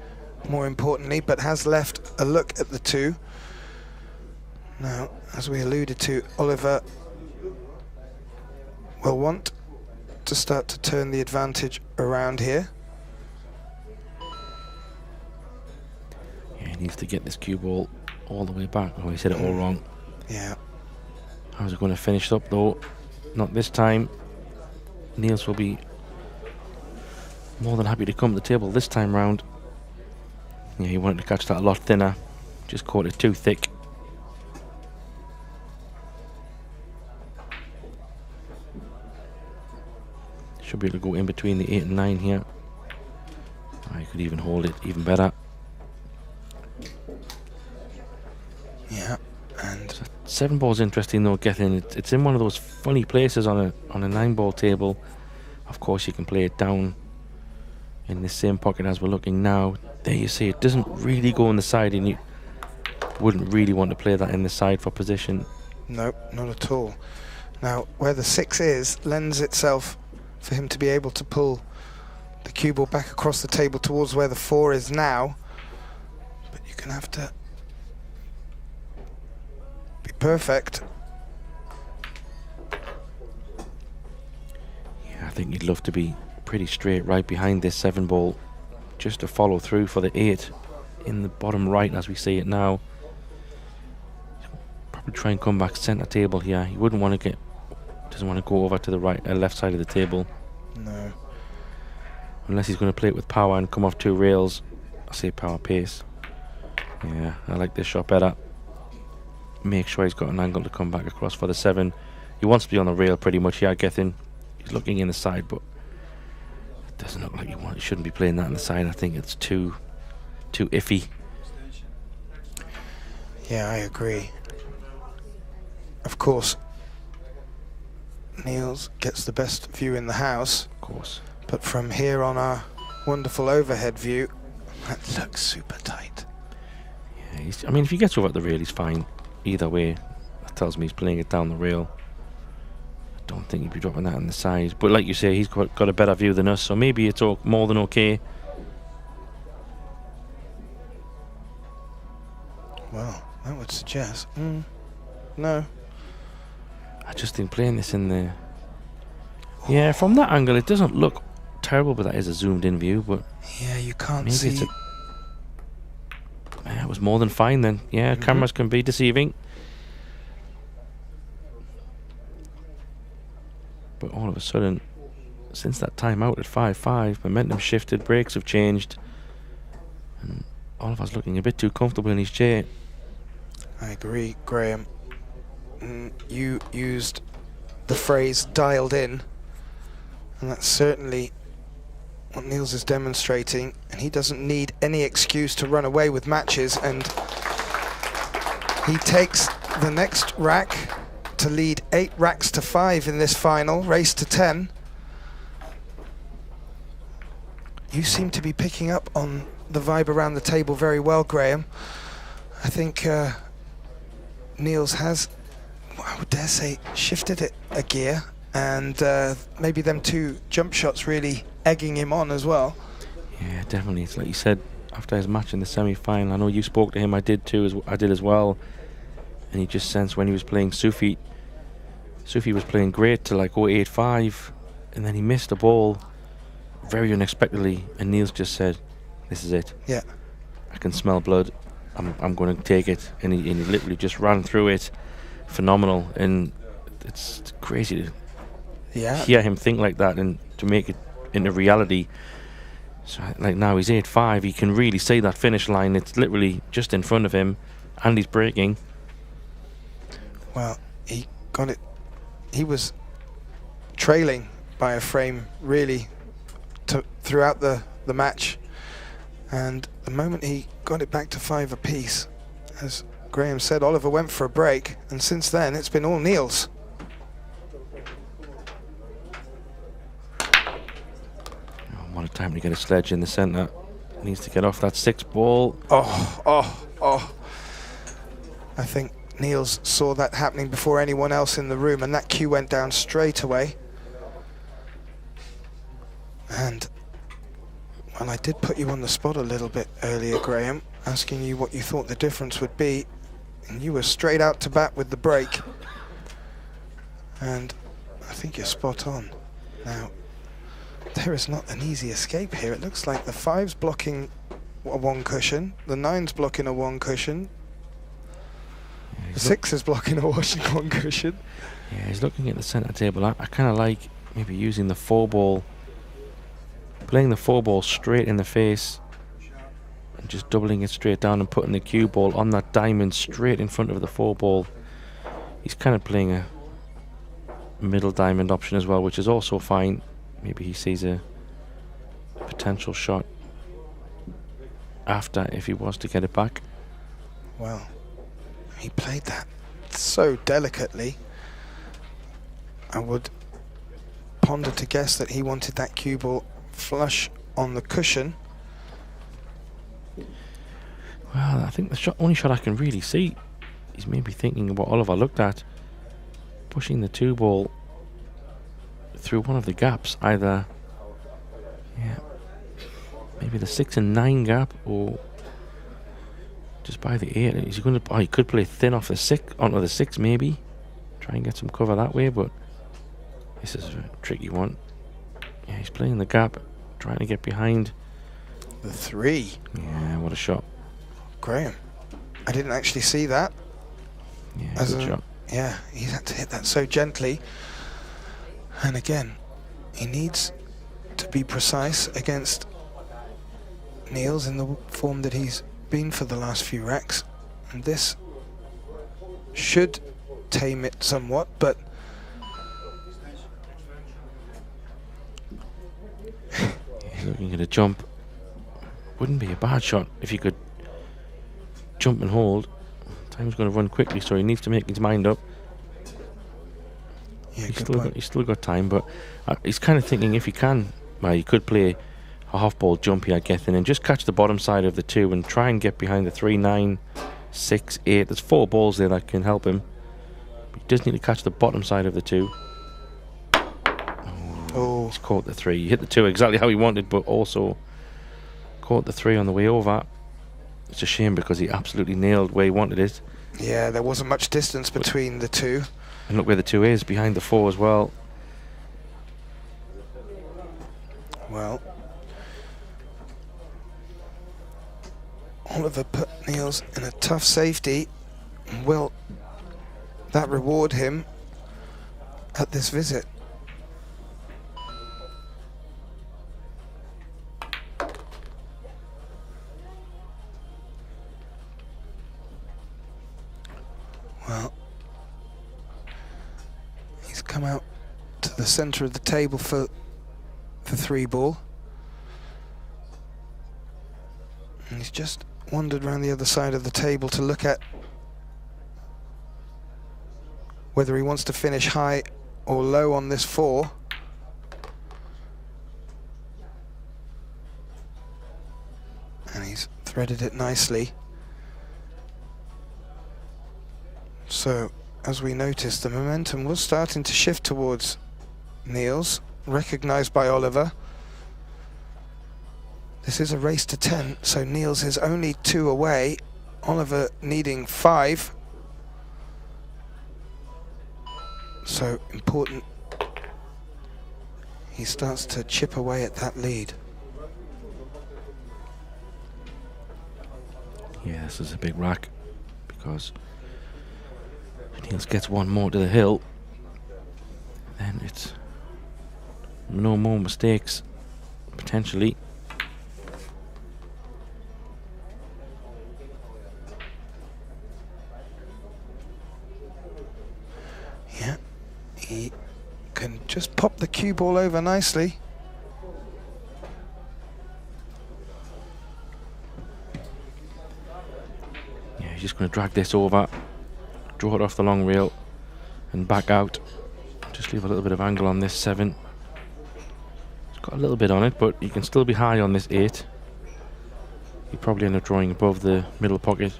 more importantly, but has left a look at the 2. Now, as we alluded to, Oliver will want to start to turn the advantage around here. Yeah, he needs to get this cue ball all the way back. Oh, he said it all wrong. Yeah. How's it going to finish up, though? Not this time. NIELS will be more than happy to come to the table this time round. Yeah, he wanted to catch that a lot thinner. Just caught it too thick. Should be able to go in between the 8 and 9 here. I could even hold it even better. 7 ball's interesting though, Gethin. It's in one of those funny places on a 9 ball table. Of course, you can play it down in the same pocket as we're looking now. There you see, it doesn't really go on the side, and you wouldn't really want to play that in the side for position. Nope, not at all. Now, where the 6 is, lends itself for him to be able to pull the cue ball back across the table towards where the 4 is now. But you're going to have to be perfect. Yeah, I think you'd love to be pretty straight right behind this 7 ball, just to follow through for the 8 in the bottom right as we see it now. Probably try and come back centre table here. He wouldn't want to doesn't want to go over to the left side of the table. No. Unless he's going to play it with power and come off 2 rails. I say power pace. Yeah, I like this shot better. Make sure he's got an angle to come back across for the 7. He wants to be on the rail pretty much here, Gethin. He's looking in the side, but it doesn't look like he shouldn't be playing that in the side. I think it's too iffy. Yeah, I agree. Of course, NIELS gets the best view in the house. Of course. But from here on our wonderful overhead view, that looks super tight. Yeah, I mean, if he gets over at the rail, he's fine. Either way, that tells me he's playing it down the rail. I don't think he'd be dropping that on the side. But like you say, he's got a better view than us, so maybe it's more than okay. Well, that would suggest... no. I just think playing this in the... Yeah, from that angle, it doesn't look terrible, but that is a zoomed-in view, but... Yeah, you can't maybe see... Yeah, it was more than fine then. Yeah, cameras can be deceiving. But all of a sudden, since that time out at 5-5, momentum shifted, brakes have changed, and Oliver's looking a bit too comfortable in his chair. I agree, Graham. You used the phrase dialed in, and that's certainly what NIELS is demonstrating, and he doesn't need any excuse to run away with matches, and he takes the next rack to lead 8 racks to 5 in this final, race to 10. You seem to be picking up on the vibe around the table very well, Graham. I think NIELS has, I would dare say, shifted it a gear, and maybe them 2 jump shots really egging him on as well. Yeah, definitely. It's like you said after his match in the semi-final. I know you spoke to him. I did too. I did as well. And he just sensed when he was playing Sufi was playing great to like 8-5, and then he missed a ball very unexpectedly, and NIELS just said, "This is it. Yeah, I can smell blood. I'm going to take it." And he literally just ran through it. Phenomenal, and it's crazy to hear him think like that and to make it into reality. So like now he's 8-5. He can really see that finish line. It's literally just in front of him, and he's breaking. Well, he got it. He was trailing by a frame really throughout the match, and the moment he got it back to 5 apiece, as Graham said, Oliver went for a break, and since then it's been all NIELS. What a time to get a sledge in the centre. Needs to get off that 6 ball. Oh. I think NIELS saw that happening before anyone else in the room, and that cue went down straight away. And, well, I did put you on the spot a little bit earlier, Graham, asking you what you thought the difference would be, and you were straight out to bat with the break. And I think you're spot on. Now, there is not an easy escape here. It looks like the 5's blocking a 1 cushion, the 9's blocking a 1 cushion, the 6 is blocking a 1 cushion. Yeah, he's looking at the centre table. I kind of like maybe using the 4 ball, playing the 4 ball straight in the face, and just doubling it straight down and putting the cue ball on that diamond straight in front of the 4 ball. He's kind of playing a middle diamond option as well, which is also fine. Maybe he sees a potential shot after if he was to get it back. Well, he played that so delicately. I would ponder to guess that he wanted that cue ball flush on the cushion. Well, I think the only shot I can really see is maybe thinking of what Oliver looked at, pushing the 2 ball through one of the gaps, either maybe the 6 and 9 gap, or just by the 8. Is he going to? Oh, he could play thin off the 6 onto the 6, maybe try and get some cover that way. But this is a tricky one. Yeah, he's playing the gap, trying to get behind the 3. Yeah, what a shot, Graham. I didn't actually see that. Yeah, good shot. Yeah, he had to hit that so gently. And again, he needs to be precise against NIELS in the form that he's been for the last few racks. And this should tame it somewhat, but he's looking at a jump. Wouldn't be a bad shot if he could jump and hold. Time's going to run quickly, so he needs to make his mind up. yeah, He's still got time, but he's kind of thinking if he can, well, he could play a half ball jump here, Gethin, and just catch the bottom side of the 2 and try and get behind the 3, 9, 6, 8. There's 4 balls there that can help him. He does need to catch the bottom side of the 2. Oh, He's caught the 3. He hit the 2 exactly how he wanted, but also caught the 3 on the way over. It's a shame because he absolutely nailed where he wanted it. yeah, there wasn't much distance between the 2. And look where the 2 is, behind the 4 as well. Well, Oliver put NIELS in a tough safety. Will that reward him at this visit? Well, he's come out to the center of the table for the 3 ball. And he's just wandered around the other side of the table to look at whether he wants to finish high or low on this 4. And he's threaded it nicely. So, as we noticed, the momentum was starting to shift towards NIELS, recognised by Oliver. This is a race to 10, so NIELS is only 2 away. Oliver needing 5. So important. He starts to chip away at that lead. Yeah, this is a big rack because NIELS gets 1 more to the hill, then it's no more mistakes potentially. Yeah, he can just pop the cue ball over nicely. Yeah, he's just going to drag this over, draw it off the long rail and back out. Just leave a little bit of angle on this 7. It's got a little bit on it, but you can still be high on this 8. You probably end up drawing above the middle pocket.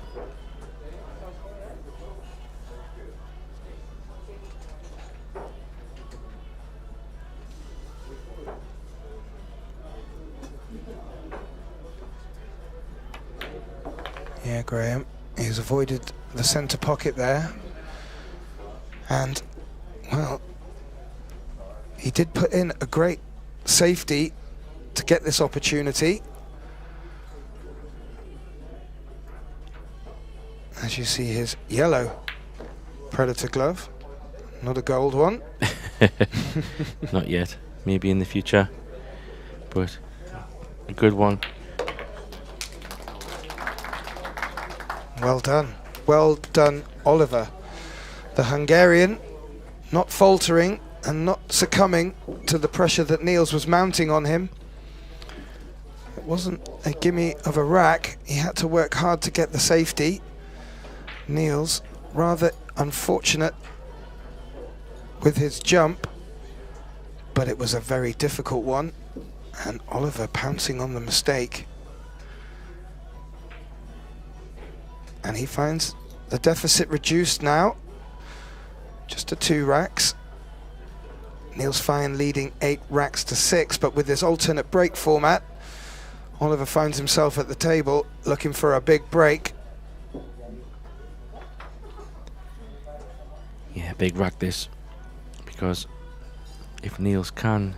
Yeah, Graham, he's avoided the centre pocket there. And, well, he did put in a great safety to get this opportunity. As you see his yellow Predator glove, not a gold one. Not yet, maybe in the future, but a good one. Well done, Oliver. The Hungarian not faltering and not succumbing to the pressure that NIELS was mounting on him. It wasn't a gimme of a rack. He had to work hard to get the safety. NIELS rather unfortunate with his jump, but it was a very difficult one, and Oliver pouncing on the mistake. And he finds the deficit reduced now, just to 2 racks. Niels Feijen leading 8 racks to 6, but with this alternate break format, Oliver finds himself at the table looking for a big break. Yeah, big rack this, because if Niels can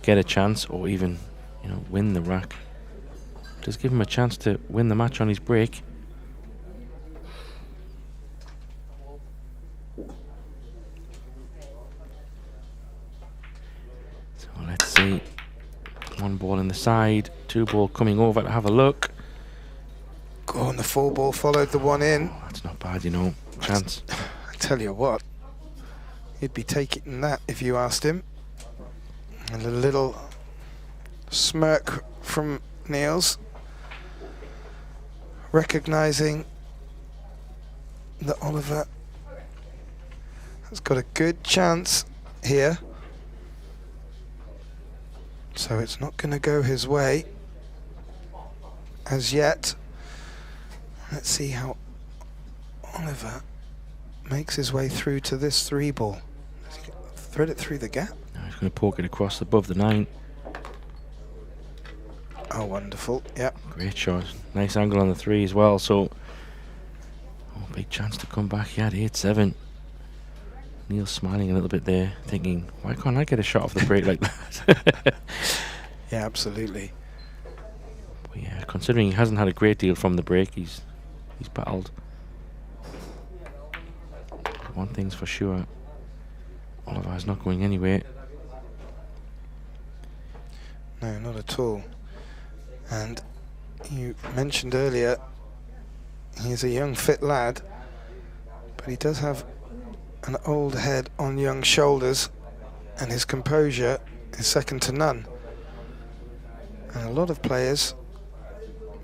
get a chance or even, you know, win the rack, just give him a chance to win the match on his break. So let's see. 1 ball in the side, 2 ball coming over to have a look. Go on, the 4 ball followed the 1 in. Oh, that's not bad, you know. Chance. I tell you what, he'd be taking that if you asked him. And a little smirk from Niels, recognizing that Oliver has got a good chance here. So it's not going to go his way as yet. Let's see how Oliver makes his way through to this 3 ball. Does he thread it through the gap? No, he's going to poke it across above the 9. Oh, wonderful. Yeah. Great shot. Nice angle on the 3 as well. So, oh, big chance to come back. He had 8-7. Niels smiling a little bit there, thinking, why can't I get a shot off the break like that? Yeah, absolutely. But yeah, considering he hasn't had a great deal from the break, he's battled. One thing's for sure, Oliver's not going anywhere. No, not at all. And you mentioned earlier, he's a young, fit lad, but he does have an old head on young shoulders, and his composure is second to none. And a lot of players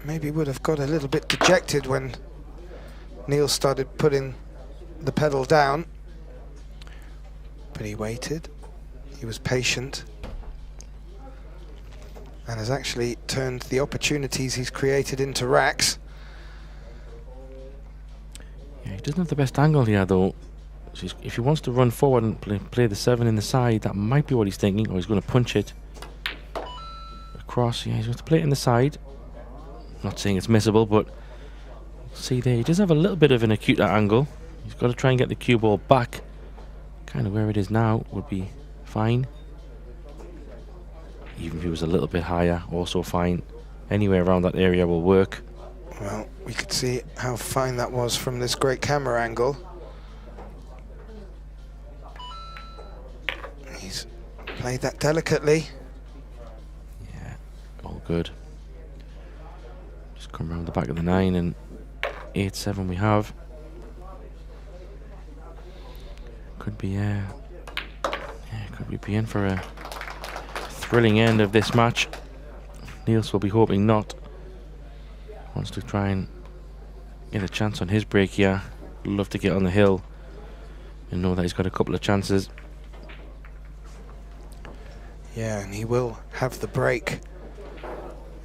maybe would have got a little bit dejected when Niels started putting the pedal down, but he waited, he was patient, and has actually turned the opportunities he's created into racks. Yeah, he doesn't have the best angle here though. So if he wants to run forward and play the 7 in the side, that might be what he's thinking, or he's going to punch it across. Yeah, he's going to play it in the side. Not saying it's missable, but see there, he does have a little bit of an acute angle. He's got to try and get the cue ball back. Kind of where it is now would be fine. Even if he was a little bit higher, also fine. Anywhere around that area will work. Well, we could see how fine that was from this great camera angle. He's played that delicately. Yeah, all good. Just come around the back of the 9 and 8-7 we have. Could be could we be in for a thrilling end of this match? Niels will be hoping not. Wants to try and get a chance on his break here. Love to get on the hill and know that he's got a couple of chances. Yeah, and he will have the break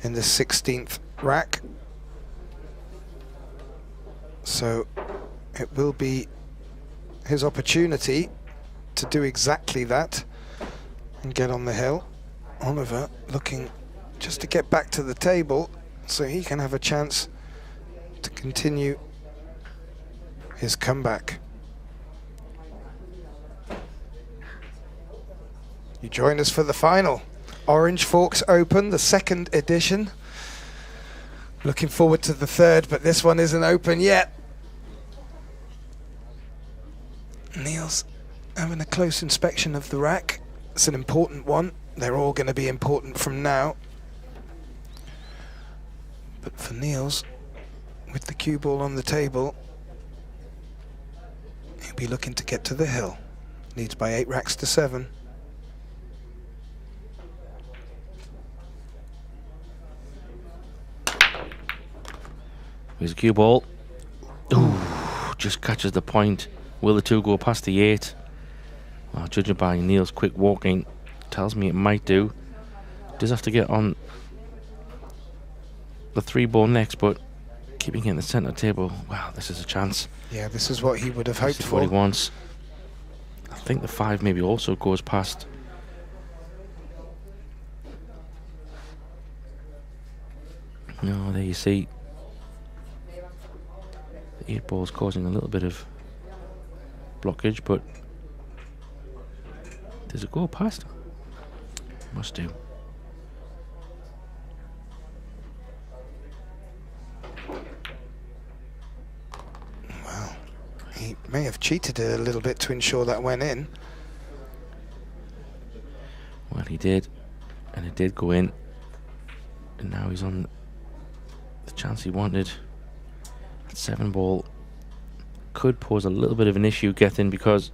in the 16th rack. So it will be his opportunity to do exactly that and get on the hill. Oliver looking just to get back to the table so he can have a chance to continue his comeback. You join us for the final. OrangeForks Open, the 2nd edition. Looking forward to the 3rd, but this one isn't open yet. Niels having a close inspection of the rack. It's an important one. They're all going to be important from now. But for Niels, with the cue ball on the table, he'll be looking to get to the hill. Leads by 8 racks to 7. Here's a cue ball. Ooh, just catches the point. Will the 2 go past the 8? Well, judging by Neil's quick walking, tells me it might do. Does have to get on the 3 ball next, but keeping it in the centre table. Wow, this is a chance. Yeah, this is what he would have This hoped is for. what he wants. I think the 5 maybe also goes past. No, there you see. The 8 ball's causing a little bit of blockage, but does it go past? Must do. Well, he may have cheated it a little bit to ensure that went in. Well, he did, and it did go in, and now he's on the chance he wanted. That 7 ball could pose a little bit of an issue, Gethin, because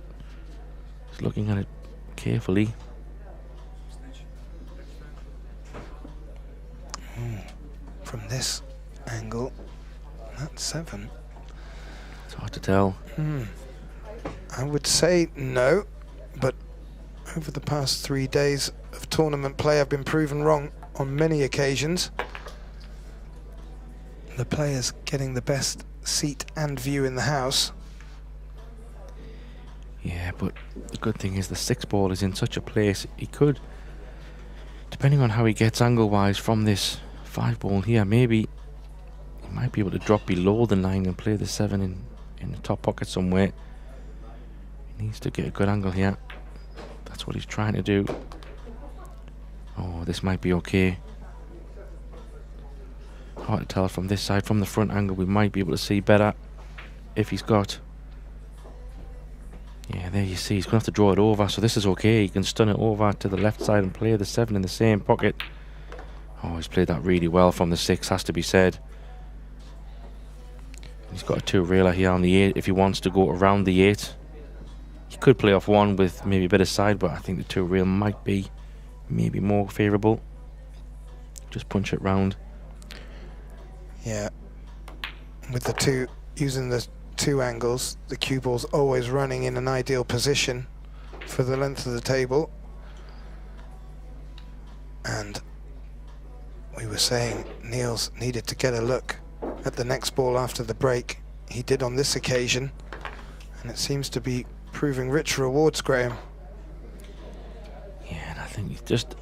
he's looking at it carefully. From this angle, that's 7. It's hard to tell. I would say no, but over the past 3 days of tournament play, I've been proven wrong on many occasions. The players getting the best seat and view in the house. Yeah, but the good thing is the 6 ball is in such a place he could, depending on how he gets angle-wise from this 5 ball here, maybe he might be able to drop below the 9 and play the 7 in the top pocket somewhere. He needs to get a good angle here. That's what he's trying to do. Oh, this might be okay. Hard to tell from this side. From the front angle, we might be able to see better if he's got. Yeah, there you see, he's going to have to draw it over, so this is okay. He can stun it over to the left side and play the 7 in the same pocket. Oh, he's played that really well from the 6, has to be said. He's got a 2-railer here on the 8 if he wants to go around the 8. He could play off 1 with maybe a bit of side, but I think the 2-rail might be maybe more favourable. Just punch it round. Yeah, with the 2, using the 2 angles, the cue ball's always running in an ideal position for the length of the table. And we were saying NIELS needed to get a look at the next ball after the break. He did on this occasion, and it seems to be proving rich rewards, Graham. Yeah, and I think he's just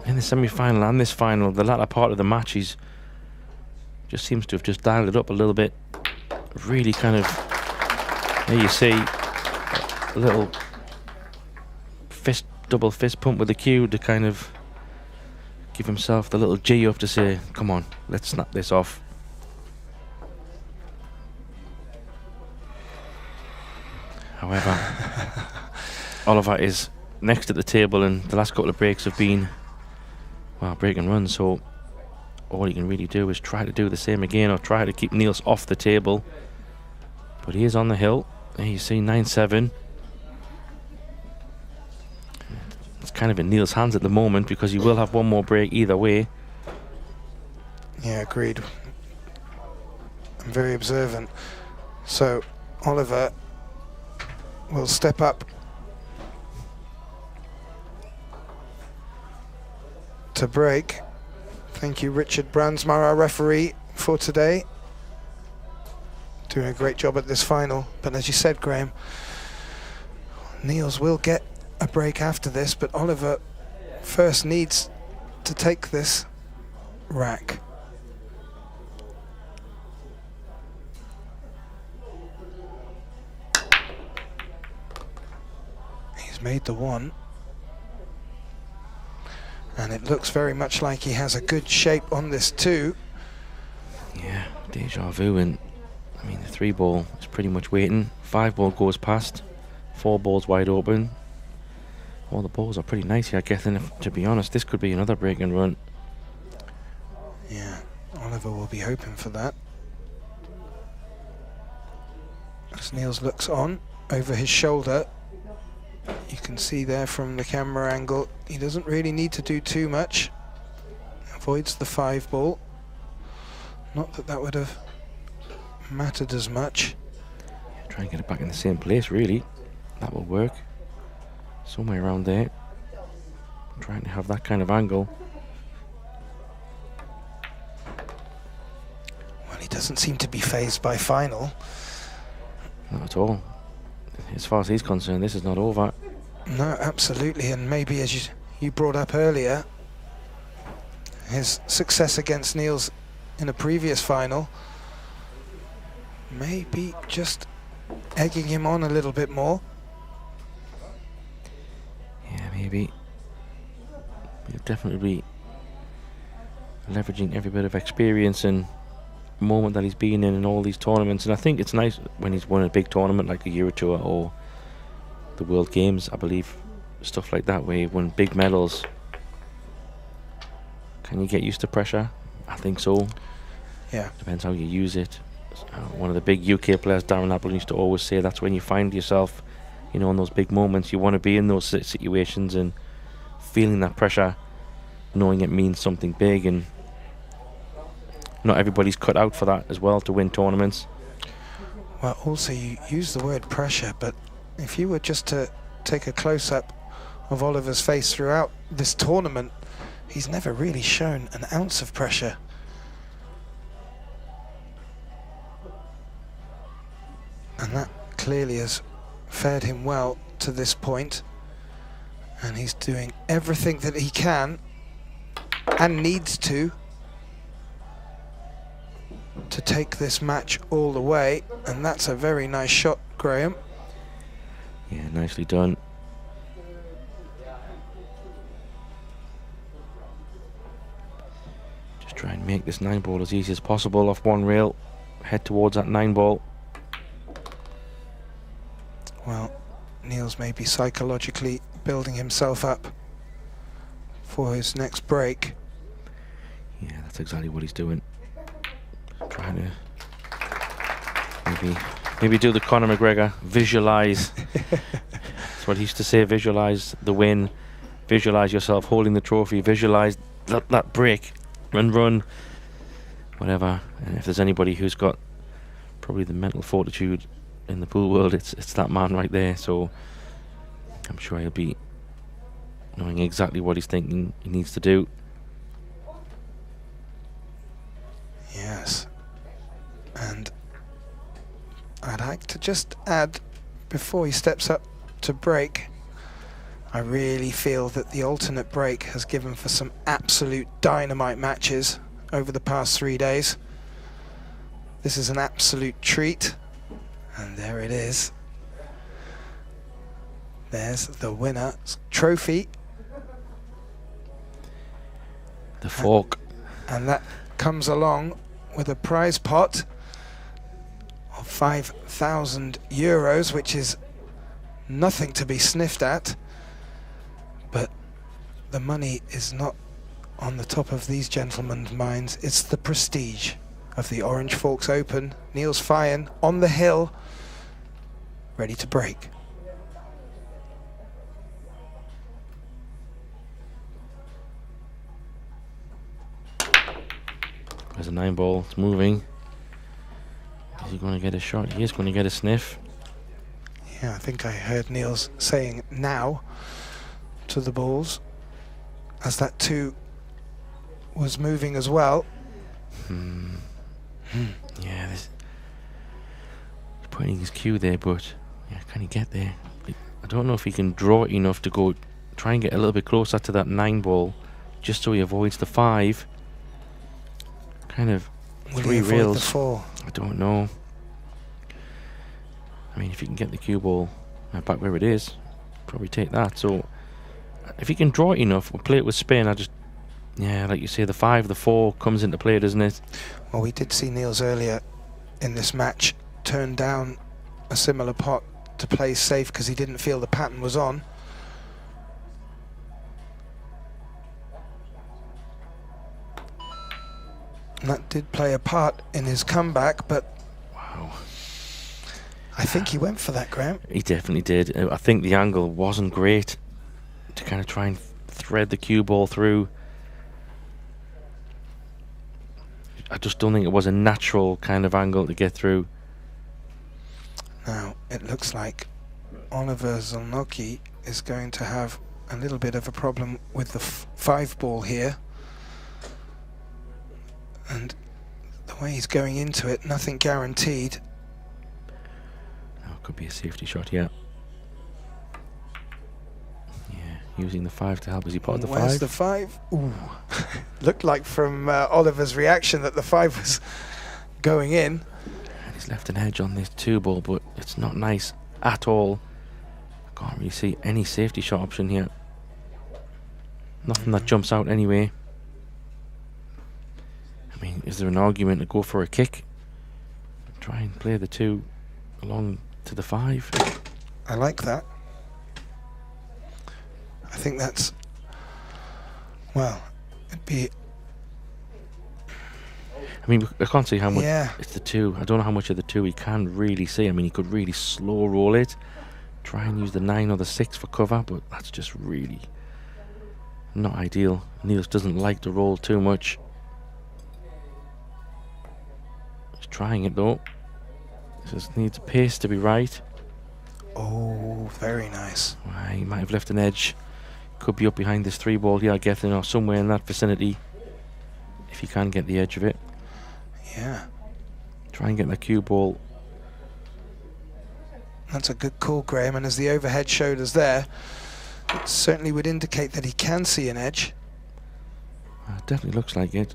in the semi-final and this final, the latter part of the match, he's just seems to have just dialed it up a little bit. Really kind of, there you see, a little double fist pump with the cue to kind of give himself the little G up to say, come on, let's snap this off. However, Oliver is next at the table, and the last couple of breaks have been, well, break and run, so all he can really do is try to do the same again, or try to keep NIELS off the table. But he is on the hill. There you see 9-7. It's kind of in NIELS' hands at the moment, because he will have one more break either way. Yeah, agreed. I'm very observant. So Oliver will step up to break. Thank you, Richard Brandsma, our referee for today. Doing a great job at this final. But as you said, Graham, NIELS will get a break after this, but Oliver first needs to take this rack. He's made the 1. And it looks very much like he has a good shape on this 2. Yeah, deja vu, and I mean the 3 ball is pretty much waiting. 5 ball goes past. 4 balls wide open. All the balls are pretty nice here, Gethin. To be honest, this could be another break and run. Yeah, Oliver will be hoping for that. As NIELS looks on over his shoulder, you can see there from the camera angle, he doesn't really need to do too much. Avoids the 5 ball. Not that that would have mattered as much. Try and get it back in the same place, really. That will work. Somewhere around there. I'm trying to have that kind of angle. Well, he doesn't seem to be phased by final. Not at all. As far as he's concerned, this is not over. No, absolutely. And maybe, as you brought up earlier, his success against NIELS in a previous final maybe just egging him on a little bit more. Yeah, maybe. He'll definitely be leveraging every bit of experience and moment that he's been in all these tournaments. And I think it's nice when he's won a big tournament like a Euro Tour or the World Games, I believe, stuff like that, where he won big medals. Can you get used to pressure? I think so. Yeah. Depends how you use it. One of the big UK players, Darren Apple, used to always say that's when you find yourself, you know, in those big moments. You want to be in those situations and feeling that pressure, knowing it means something big, and not everybody's cut out for that as well, to win tournaments. Well, also you use the word pressure, but if you were just to take a close-up of Oliver's face throughout this tournament, he's never really shown an ounce of pressure. And that clearly has fared him well to this point. And he's doing everything that he can and needs to take this match all the way. And that's a very nice shot, Graham. Yeah, nicely done. Just try and make this 9 ball as easy as possible off one rail. Head towards that 9 ball. Well, NIELS may be psychologically building himself up for his next break. Yeah, that's exactly what he's doing. Trying to maybe do the Conor McGregor, visualize. That's what he used to say, visualize the win, visualize yourself holding the trophy, visualize that break and run, whatever. And if there's anybody who's got probably the mental fortitude in the pool world, it's that man right there. So I'm sure he'll be knowing exactly what he's thinking he needs to do. Yes. And I'd like to just add, before he steps up to break, I really feel that the alternate break has given for some absolute dynamite matches over the past 3 days. This is an absolute treat. And there it is. There's the winner's trophy. The fork. And that comes along with a prize pot of 5,000 euros, which is nothing to be sniffed at. But the money is not on the top of these gentlemen's minds. It's the prestige of the OrangeForks Open. NIELS FEIJEN on the hill, ready to break. There's a 9 ball, it's moving. Is he going to get a shot? He is going to get a sniff. Yeah, I think I heard NIELS saying now to the balls as that 2 was moving as well. Yeah, he's putting his cue there, but yeah, can he get there? I don't know if he can draw it enough to go try and get a little bit closer to that 9 ball, just so he avoids the 5. Kind of Will 3 he avoid rails. the 4? I don't know. I mean, if you can get the cue ball back where it is, probably take that. So if he can draw it enough, we'll play it with spin. Yeah, like you say, the 5, the 4 comes into play, doesn't it? Well, we did see NIELS earlier in this match turn down a similar pot to play safe because he didn't feel the pattern was on. And that did play a part in his comeback, but wow, I think he went for that, Graham. He definitely did. I think the angle wasn't great to kind of try and thread the cue ball through. I just don't think it was a natural kind of angle to get through. Now, it looks like Oliver ZOLNOKI is going to have a little bit of a problem with the 5 ball here. And the way he's going into it, nothing guaranteed. Oh, could be a safety shot, yeah. Yeah, using the 5 to help as he potted the 5. Where's the 5? Ooh. Looked like from Oliver's reaction that the 5 was going in. And he's left an edge on this 2 ball, but it's not nice at all. I can't really see any safety shot option here. Nothing that jumps out anyway. I mean, is there an argument to go for a kick? Try and play the 2 along to the 5. I like that. I think that's, well, it'd be... I mean, I can't see how much. Yeah. It's the 2. I don't know how much of the 2 he can really see. I mean, he could really slow roll it. Try and use the 9 or the 6 for cover, but that's just really not ideal. NIELS doesn't like to roll too much. He's trying it though. Just needs pace to be right. Oh, very nice. Well, he might have left an edge. Could be up behind this 3 ball here, getting or somewhere in that vicinity. If he can get the edge of it. Yeah. Try and get the cue ball. That's a good call, Graham, and as the overhead showed us there, it certainly would indicate that he can see an edge. It definitely looks like it.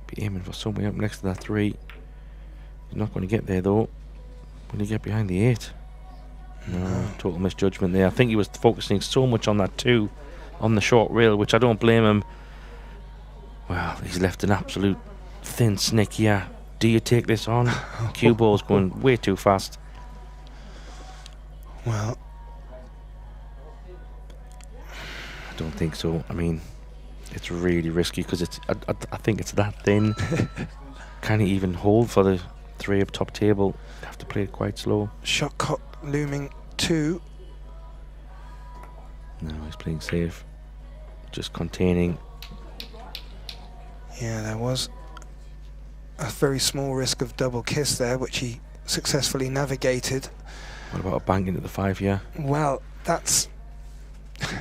Be aiming for somewhere up next to that 3. He's not going to get there though. Will he get behind the 8? No, total misjudgment there. I think he was focusing so much on that 2 on the short rail, which I don't blame him. Well, he's left an absolute thin snick here. Do you take this on? Cue ball's going way too fast. Well, I don't think so. I mean, it's really risky because it's. I think it's that thin. Can he even hold for the 3 up top table? Have to play it quite slow. shot clock looming 2. No, he's playing safe. Just containing. Yeah, there was a very small risk of double kiss there, which he successfully navigated. What about a bang into the 5 here? Well, that's... I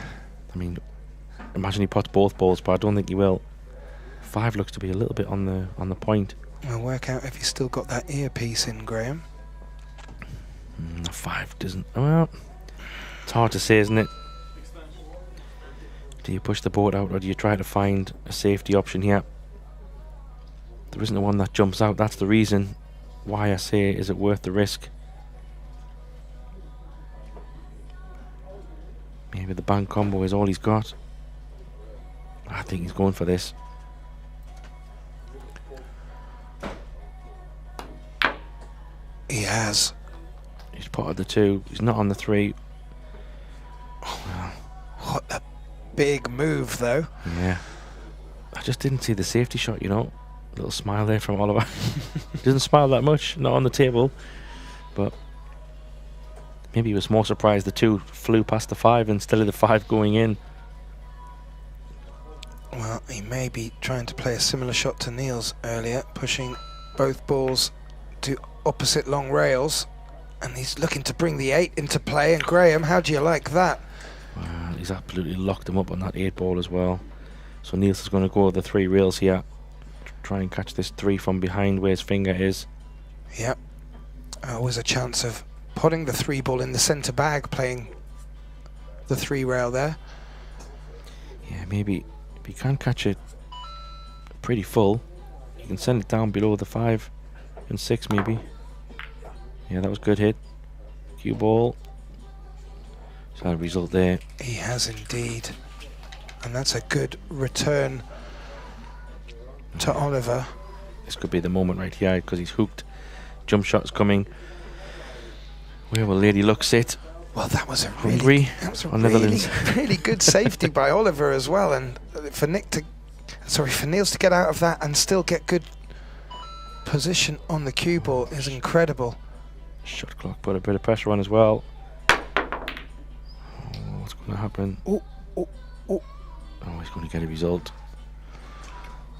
mean, imagine he pots both balls, but I don't think he will. 5 looks to be a little bit on the point. We'll work out if he's still got that earpiece in, Graham. The 5 doesn't. Well, it's hard to say, isn't it? Do you push the boat out, or do you try to find a safety option here? There isn't the one that jumps out. That's the reason why I say, is it worth the risk? Maybe the bang combo is all he's got. I think he's going for this. He has. He's potted the 2. He's not on the 3. What a big move, though. Yeah. I just didn't see the safety shot, you know. Little smile there from Oliver. He doesn't smile that much, not on the table. But maybe he was more surprised the 2 flew past the 5 instead of the 5 going in. Well, he may be trying to play a similar shot to NIELS earlier, pushing both balls to opposite long rails. And he's looking to bring the 8 into play. And Graham, how do you like that? Well, he's absolutely locked him up on that 8 ball as well. So NIELS is going to go with the 3 rails here. Try and catch this 3 from behind where his finger is. Yep. Always a chance of potting the 3 ball in the centre bag, playing the 3 rail there. Yeah, maybe if you can catch it pretty full, you can send it down below the 5 and 6 maybe. Yeah, that was good hit. Cue ball. So a result there. He has indeed. And that's a good return to Oliver. This could be the moment right here because he's hooked. Jump shot's coming. Where will Lady Luck sit? Well, that was a Hungary or Netherlands? really good safety by Oliver as well, and for NIELS to get out of that and still get good position on the cue ball is incredible. Shot clock put a bit of pressure on as well. Oh, what's going to happen? Oh, he's going to get a result.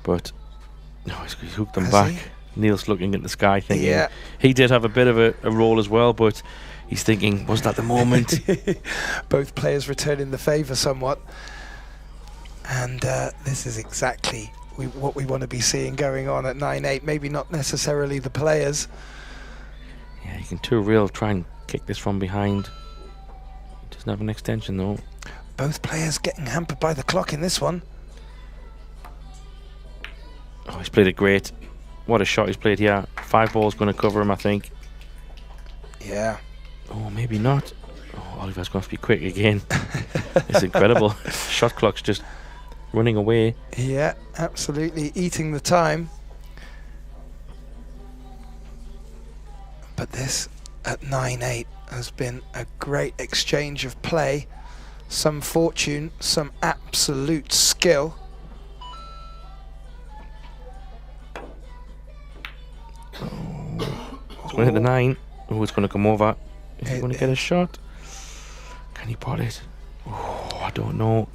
But no, he's hooked him Has back. he? Niels looking at the sky thinking, Yeah. he did have a bit of a roll as well, but he's thinking, was that the moment? Both players returning the favour somewhat. And this is exactly what we want to be seeing going on at 9-8. Maybe not necessarily the players. Yeah, he can two-reel, try and kick this from behind. He doesn't have an extension though. Both players getting hampered by the clock in this one. Oh, he's played it great. What a shot he's played here. 5 balls going to cover him, I think. Yeah. Oh, maybe not. Oh, Oliver's going to be quick again. It's incredible. Shot clock's just running away. Yeah, absolutely eating the time. But this at 9-8 has been a great exchange of play. Some fortune, some absolute skill. It's going to hit the 9. Oh, it's going to come over. Is he going to get a shot? Can he pot it? Oh, I don't know.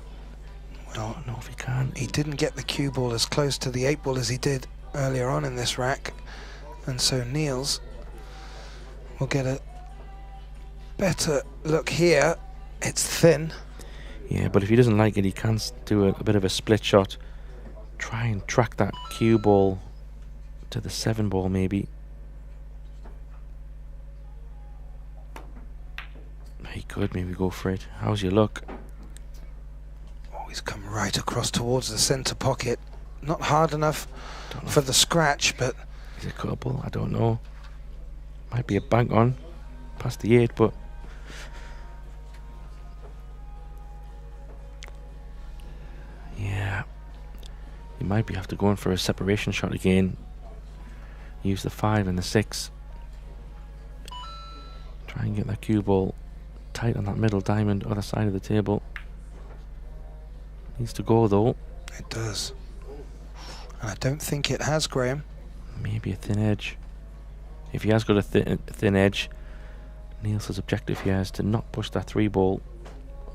I don't know if he can. He didn't get the cue ball as close to the 8 ball as he did earlier on in this rack. And so NIELS will get a better look here. It's thin. Yeah, but if he doesn't like it, he can do a bit of a split shot. Try and track that cue ball to the 7 ball maybe. He could maybe go for it. How's your luck? Oh, he's come right across towards the centre pocket. Not hard enough for the scratch, but... Is it cuttable? I don't know. Might be a bank on past the 8, but... Yeah. He might be after going for a separation shot again. Use the 5 and the 6. Try and get that cue ball tight on that middle diamond, other side of the table. Needs to go though. It does. And I don't think it has, Graham. Maybe a thin edge. If he has got a thin edge, Niels' objective here is to not push that 3 ball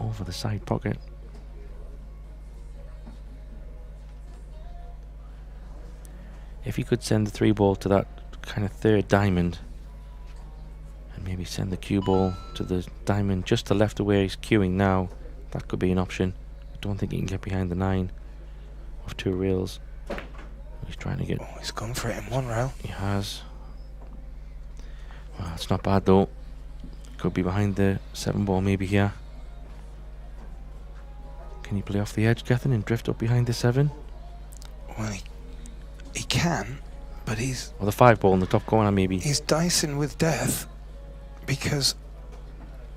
over the side pocket. If he could send the 3 ball to that kind of 3rd diamond, and maybe send the cue ball to the diamond just to left of where he's cueing now, that could be an option. I don't think he can get behind the 9 of 2 reels. He's trying to get... Oh, he's gone for it in 1 rail. He has. Well, it's not bad though. Could be behind the 7 ball maybe here. Can he play off the edge, Gethin, and drift up behind the 7? Well, he can, but he's... Or the 5 ball in the top corner maybe. He's dicing with death, because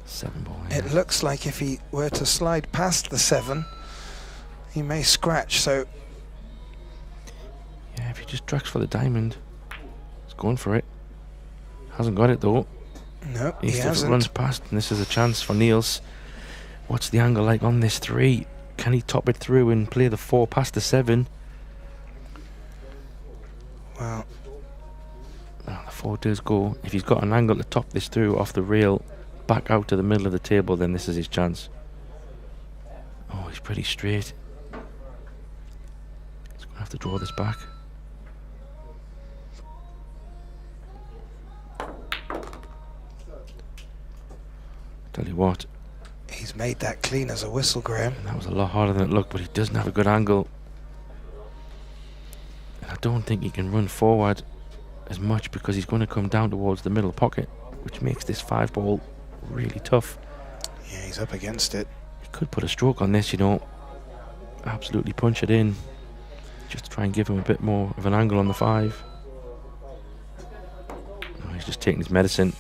7 ball, yeah. it looks like if he were to slide past the 7, he may scratch, so... Yeah, if he just tracks for the diamond, he's going for it. Hasn't got it though. No, he If it hasn't. runs past, and this is a chance for Niels. What's the angle like on this 3? Can he top it through and play the 4 past the 7? Well, The 4 does go. If he's got an angle to top this through off the rail, back out to the middle of the table, then this is his chance. Oh, he's pretty straight. He's going to have to draw this back. Tell you what, he's made that clean as a whistle, Graham. that was a lot harder than it looked, but he doesn't have a good angle. And I don't think he can run forward as much because he's going to come down towards the middle pocket, which makes this 5 ball really tough. Yeah, he's up against it. He could put a stroke on this, you know, absolutely punch it in, just to try and give him a bit more of an angle on the 5. Oh, he's just taking his medicine.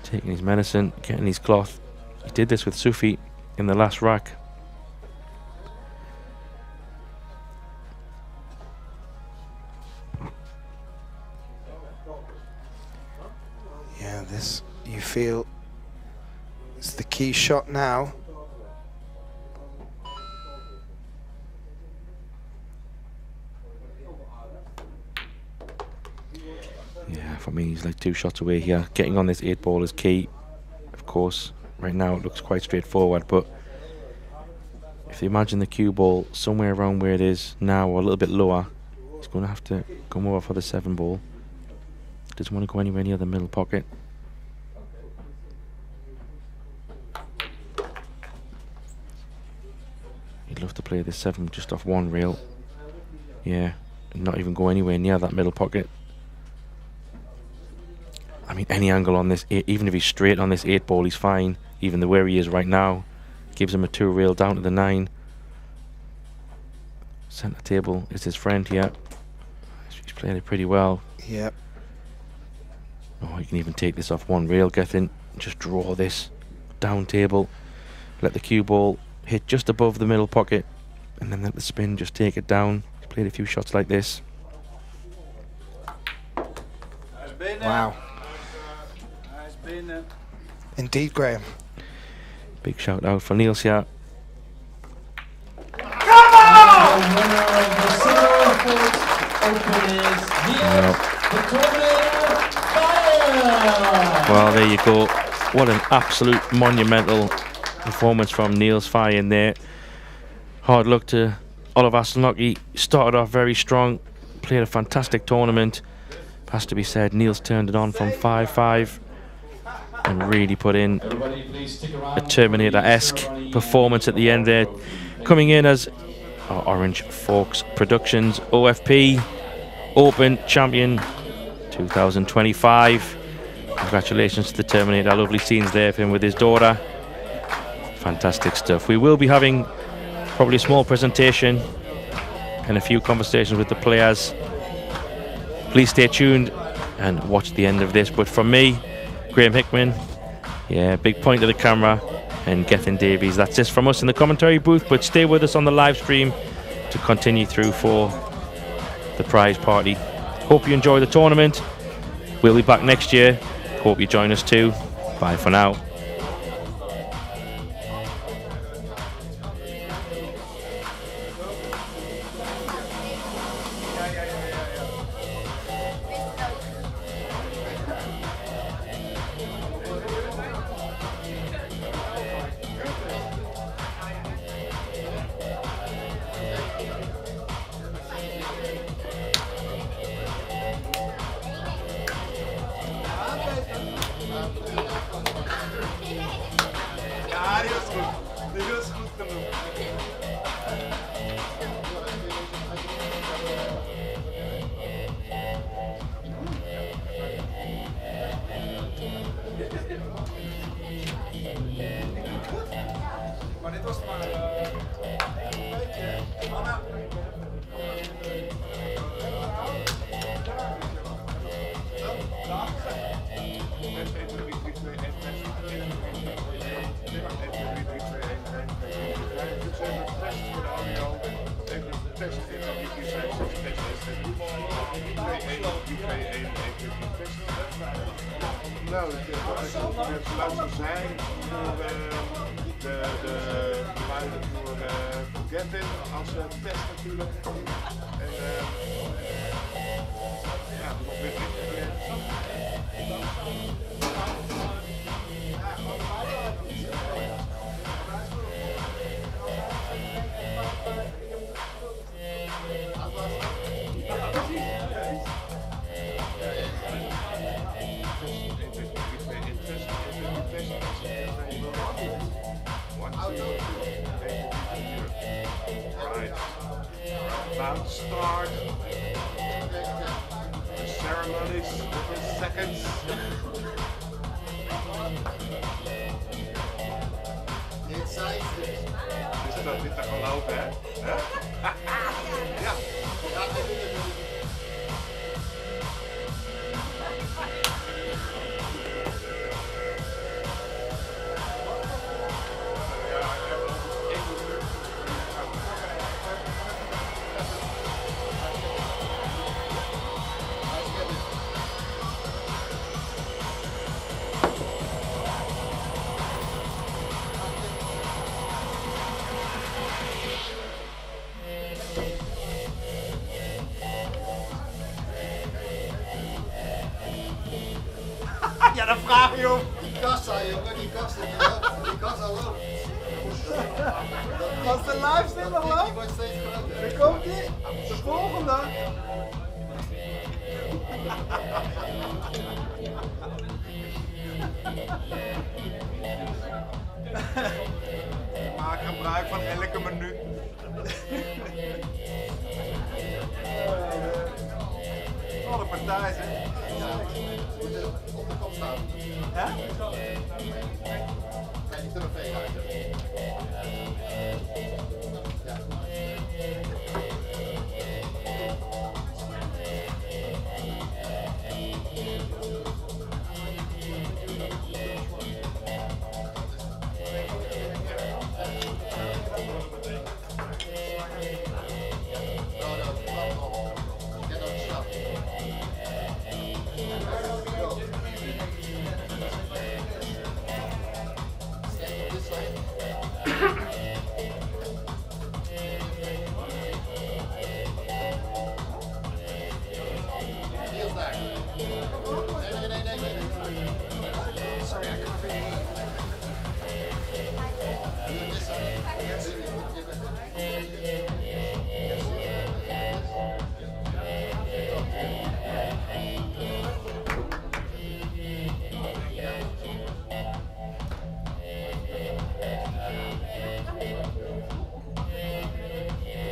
Taking his medicine, getting his cloth. He did this with Sufi in the last rack. Yeah, this, you feel, is the key shot now. Yeah, for me, he's like 2 shots away here. Getting on this 8 ball is key. Of course, right now it looks quite straightforward, but if you imagine the cue ball somewhere around where it is now or a little bit lower, He's going to have to come over for the 7 ball. Doesn't want to go anywhere near the middle pocket. He'd love to play the 7 just off one rail. Yeah, and not even go anywhere near that middle pocket. I mean, any angle on this, even if he's straight on this 8 ball, he's fine. Even the where he is right now gives him a 2 rail down to the 9. Centre table is his friend here. He's playing it pretty well. Yep. Oh, you can even take this off one rail, Gethin. Just draw this down table. Let the cue ball hit just above the middle pocket, and then let the spin just take it down. He's played a few shots like this. Wow. Indeed, Graham. Big shout out for Niels here. Well, there you go. What an absolute monumental performance from Niels FEIJEN there. Hard luck to Oliver SZOLNOKI. Started off very strong, played a fantastic tournament. Has to be said, Niels turned it on from 5-5 and really put in a Terminator-esque performance at the end there. Coming in as our OrangeForks Productions OFP Open Champion 2025. Congratulations to the Terminator. Lovely scenes there of him with his daughter. Fantastic stuff. We will be having probably a small presentation and a few conversations with the players. Please stay tuned and watch the end of this. But from me, Graham Hickman, yeah, big point to the camera, and Gethin Davies. That's it from us in the commentary booth, but stay with us on the live stream to continue through for the prize party. Hope you enjoy the tournament. We'll be back next year. Hope you join us too. Bye for now. Nou, het laten zijn voor de geluiden voor Gethin als test natuurlijk. En ja, nog weer about to start the ceremonies within seconds. Is dat niet te geloven, hè? Ja. Ja, dan vraag je om. Die kassa, jongen, die kassa loopt. Was de livestream nog lang? Daar komt ie. De volgende. Maak gebruik van elke minuut. Wat een partij, zeg. Op de kop staan. Hè? Kijk, die trofee uit. Ja.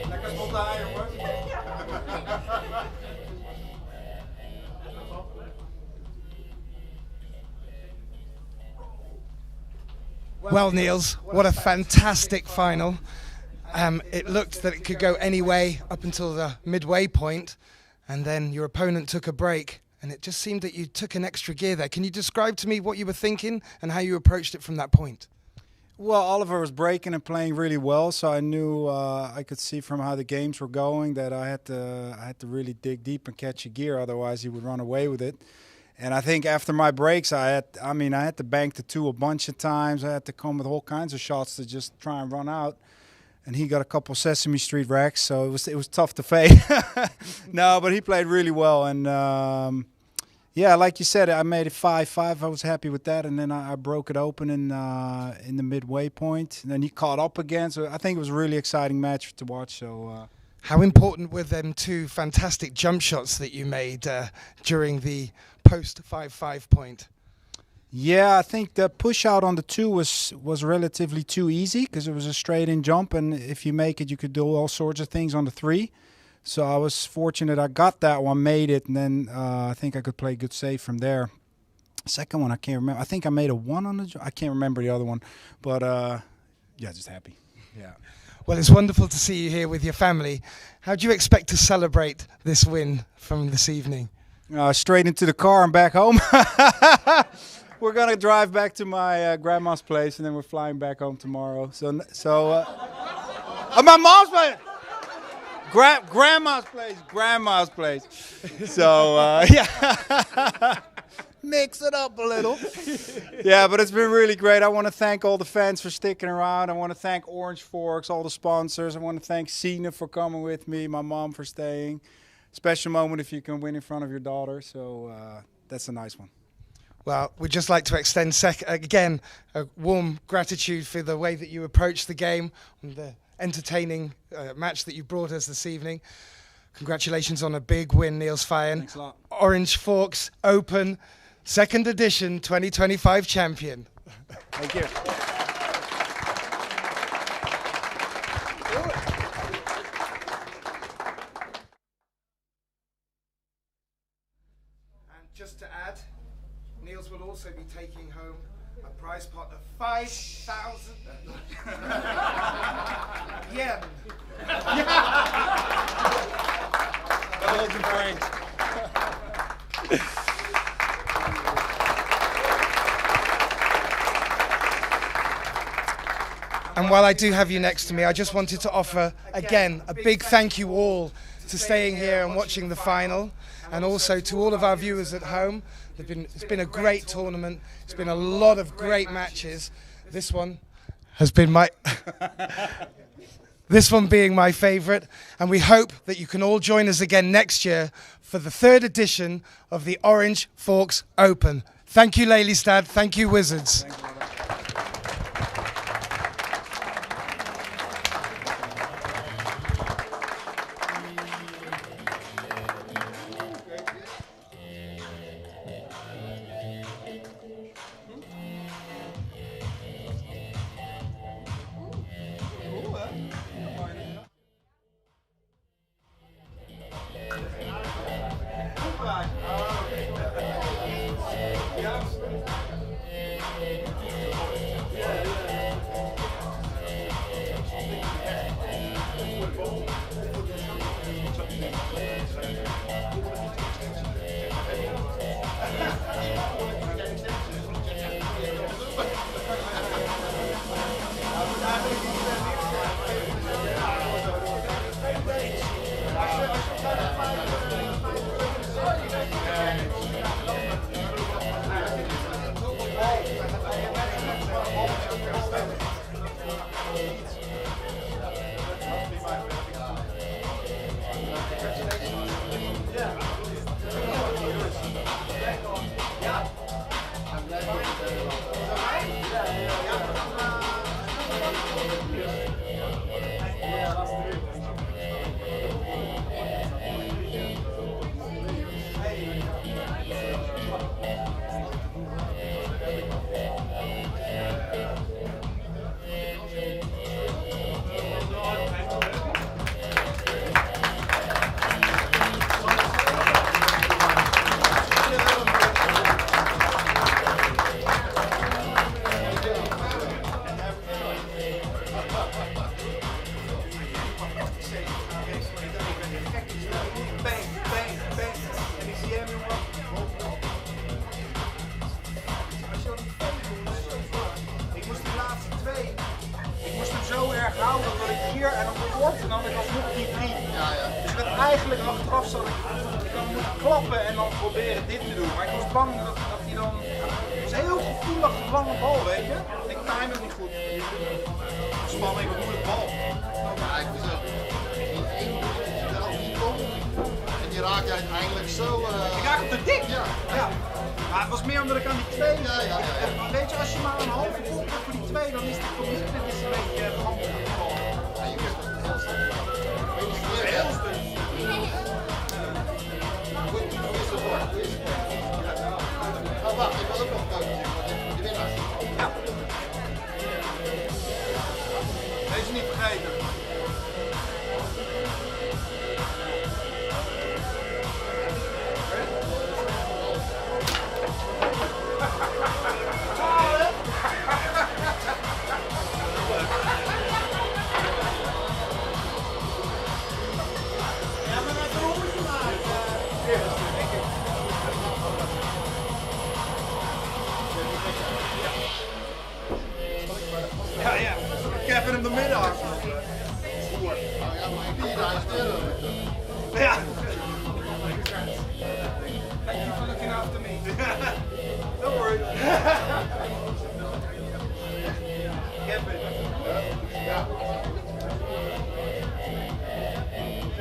Lekker spontaan, jongens. Well, Niels, what a fantastic final. It looked that it could go any way up until the midway point, and then your opponent took a break, and it just seemed that you took an extra gear there. Can you describe to me what you were thinking and how you approached it from that point? Well, Oliver was breaking and playing really well, so I knew I could see from how the games were going that I had to really dig deep and catch a gear, otherwise he would run away with it. And I think after my breaks, I had to bank the two a bunch of times. I had to come with all kinds of shots to just try and run out. And he got a couple Sesame Street racks, so it was tough to fade. No, but he played really well, and yeah, like you said, I made it 5-5. I was happy with that, and then I broke it open in the midway point. And then he caught up again, so I think it was a really exciting match to watch. So. How important were them two fantastic jump shots that you made during the post 5-5 point? Yeah, I think the push out on the two was relatively too easy because it was a straight in jump, and if you make it, you could do all sorts of things on the three. So I was fortunate I got that one, made it, and then I think I could play good save from there. Second one, I can't remember. I think I made a 1 on the. I can't remember the other one, but yeah, just happy. Yeah. Well, it's wonderful to see you here with your family. How do you expect to celebrate this win from this evening? Straight into the car and back home. We're gonna drive back to my grandma's place, and then we're flying back home tomorrow. So my mom's place, grandma's place. So yeah. Mix it up a little. Yeah, but it's been really great. I want to thank all the fans for sticking around. I want to thank OrangeForks, all the sponsors. I want to thank Sina for coming with me, my mom for staying. Special moment if you can win in front of your daughter. So that's a nice one. Well, we'd just like to extend again a warm gratitude for the way that you approached the game and the entertaining match that you brought us this evening. Congratulations on a big win, Niels FEIJEN. Thanks a lot. OrangeForks Open, 2nd edition 2025 champion. Thank you. And just to add, Niels will also be taking home a prize pot of 5,000 yen. Golden Frank. And while I do have you next to me, I just wanted to offer, again, a big thank you all to staying here and watching the final, and also to all of our viewers at home. It's been a great tournament. It's been a lot of great matches. This one has been this one being my favourite, and we hope that you can all join us again next year for the 3rd edition of the OrangeForks Open. Thank you, Lelystad. Thank you, Wizards. Thank you.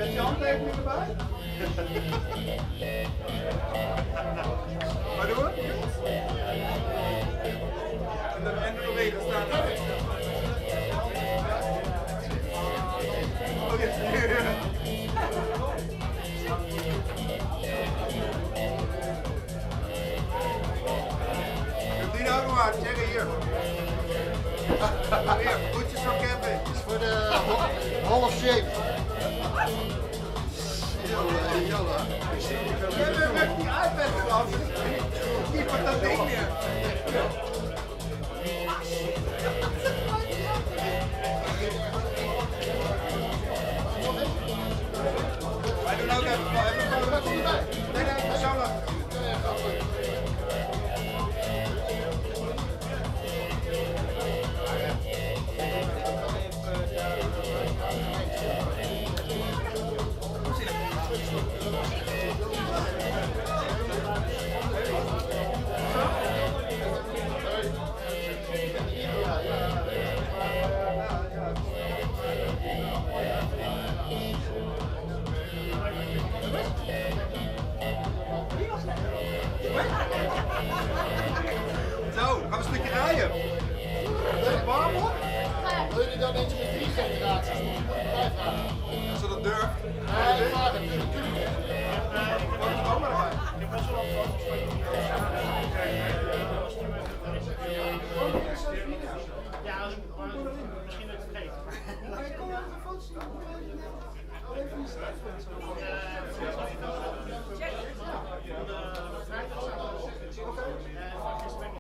Misschien leuk te geven.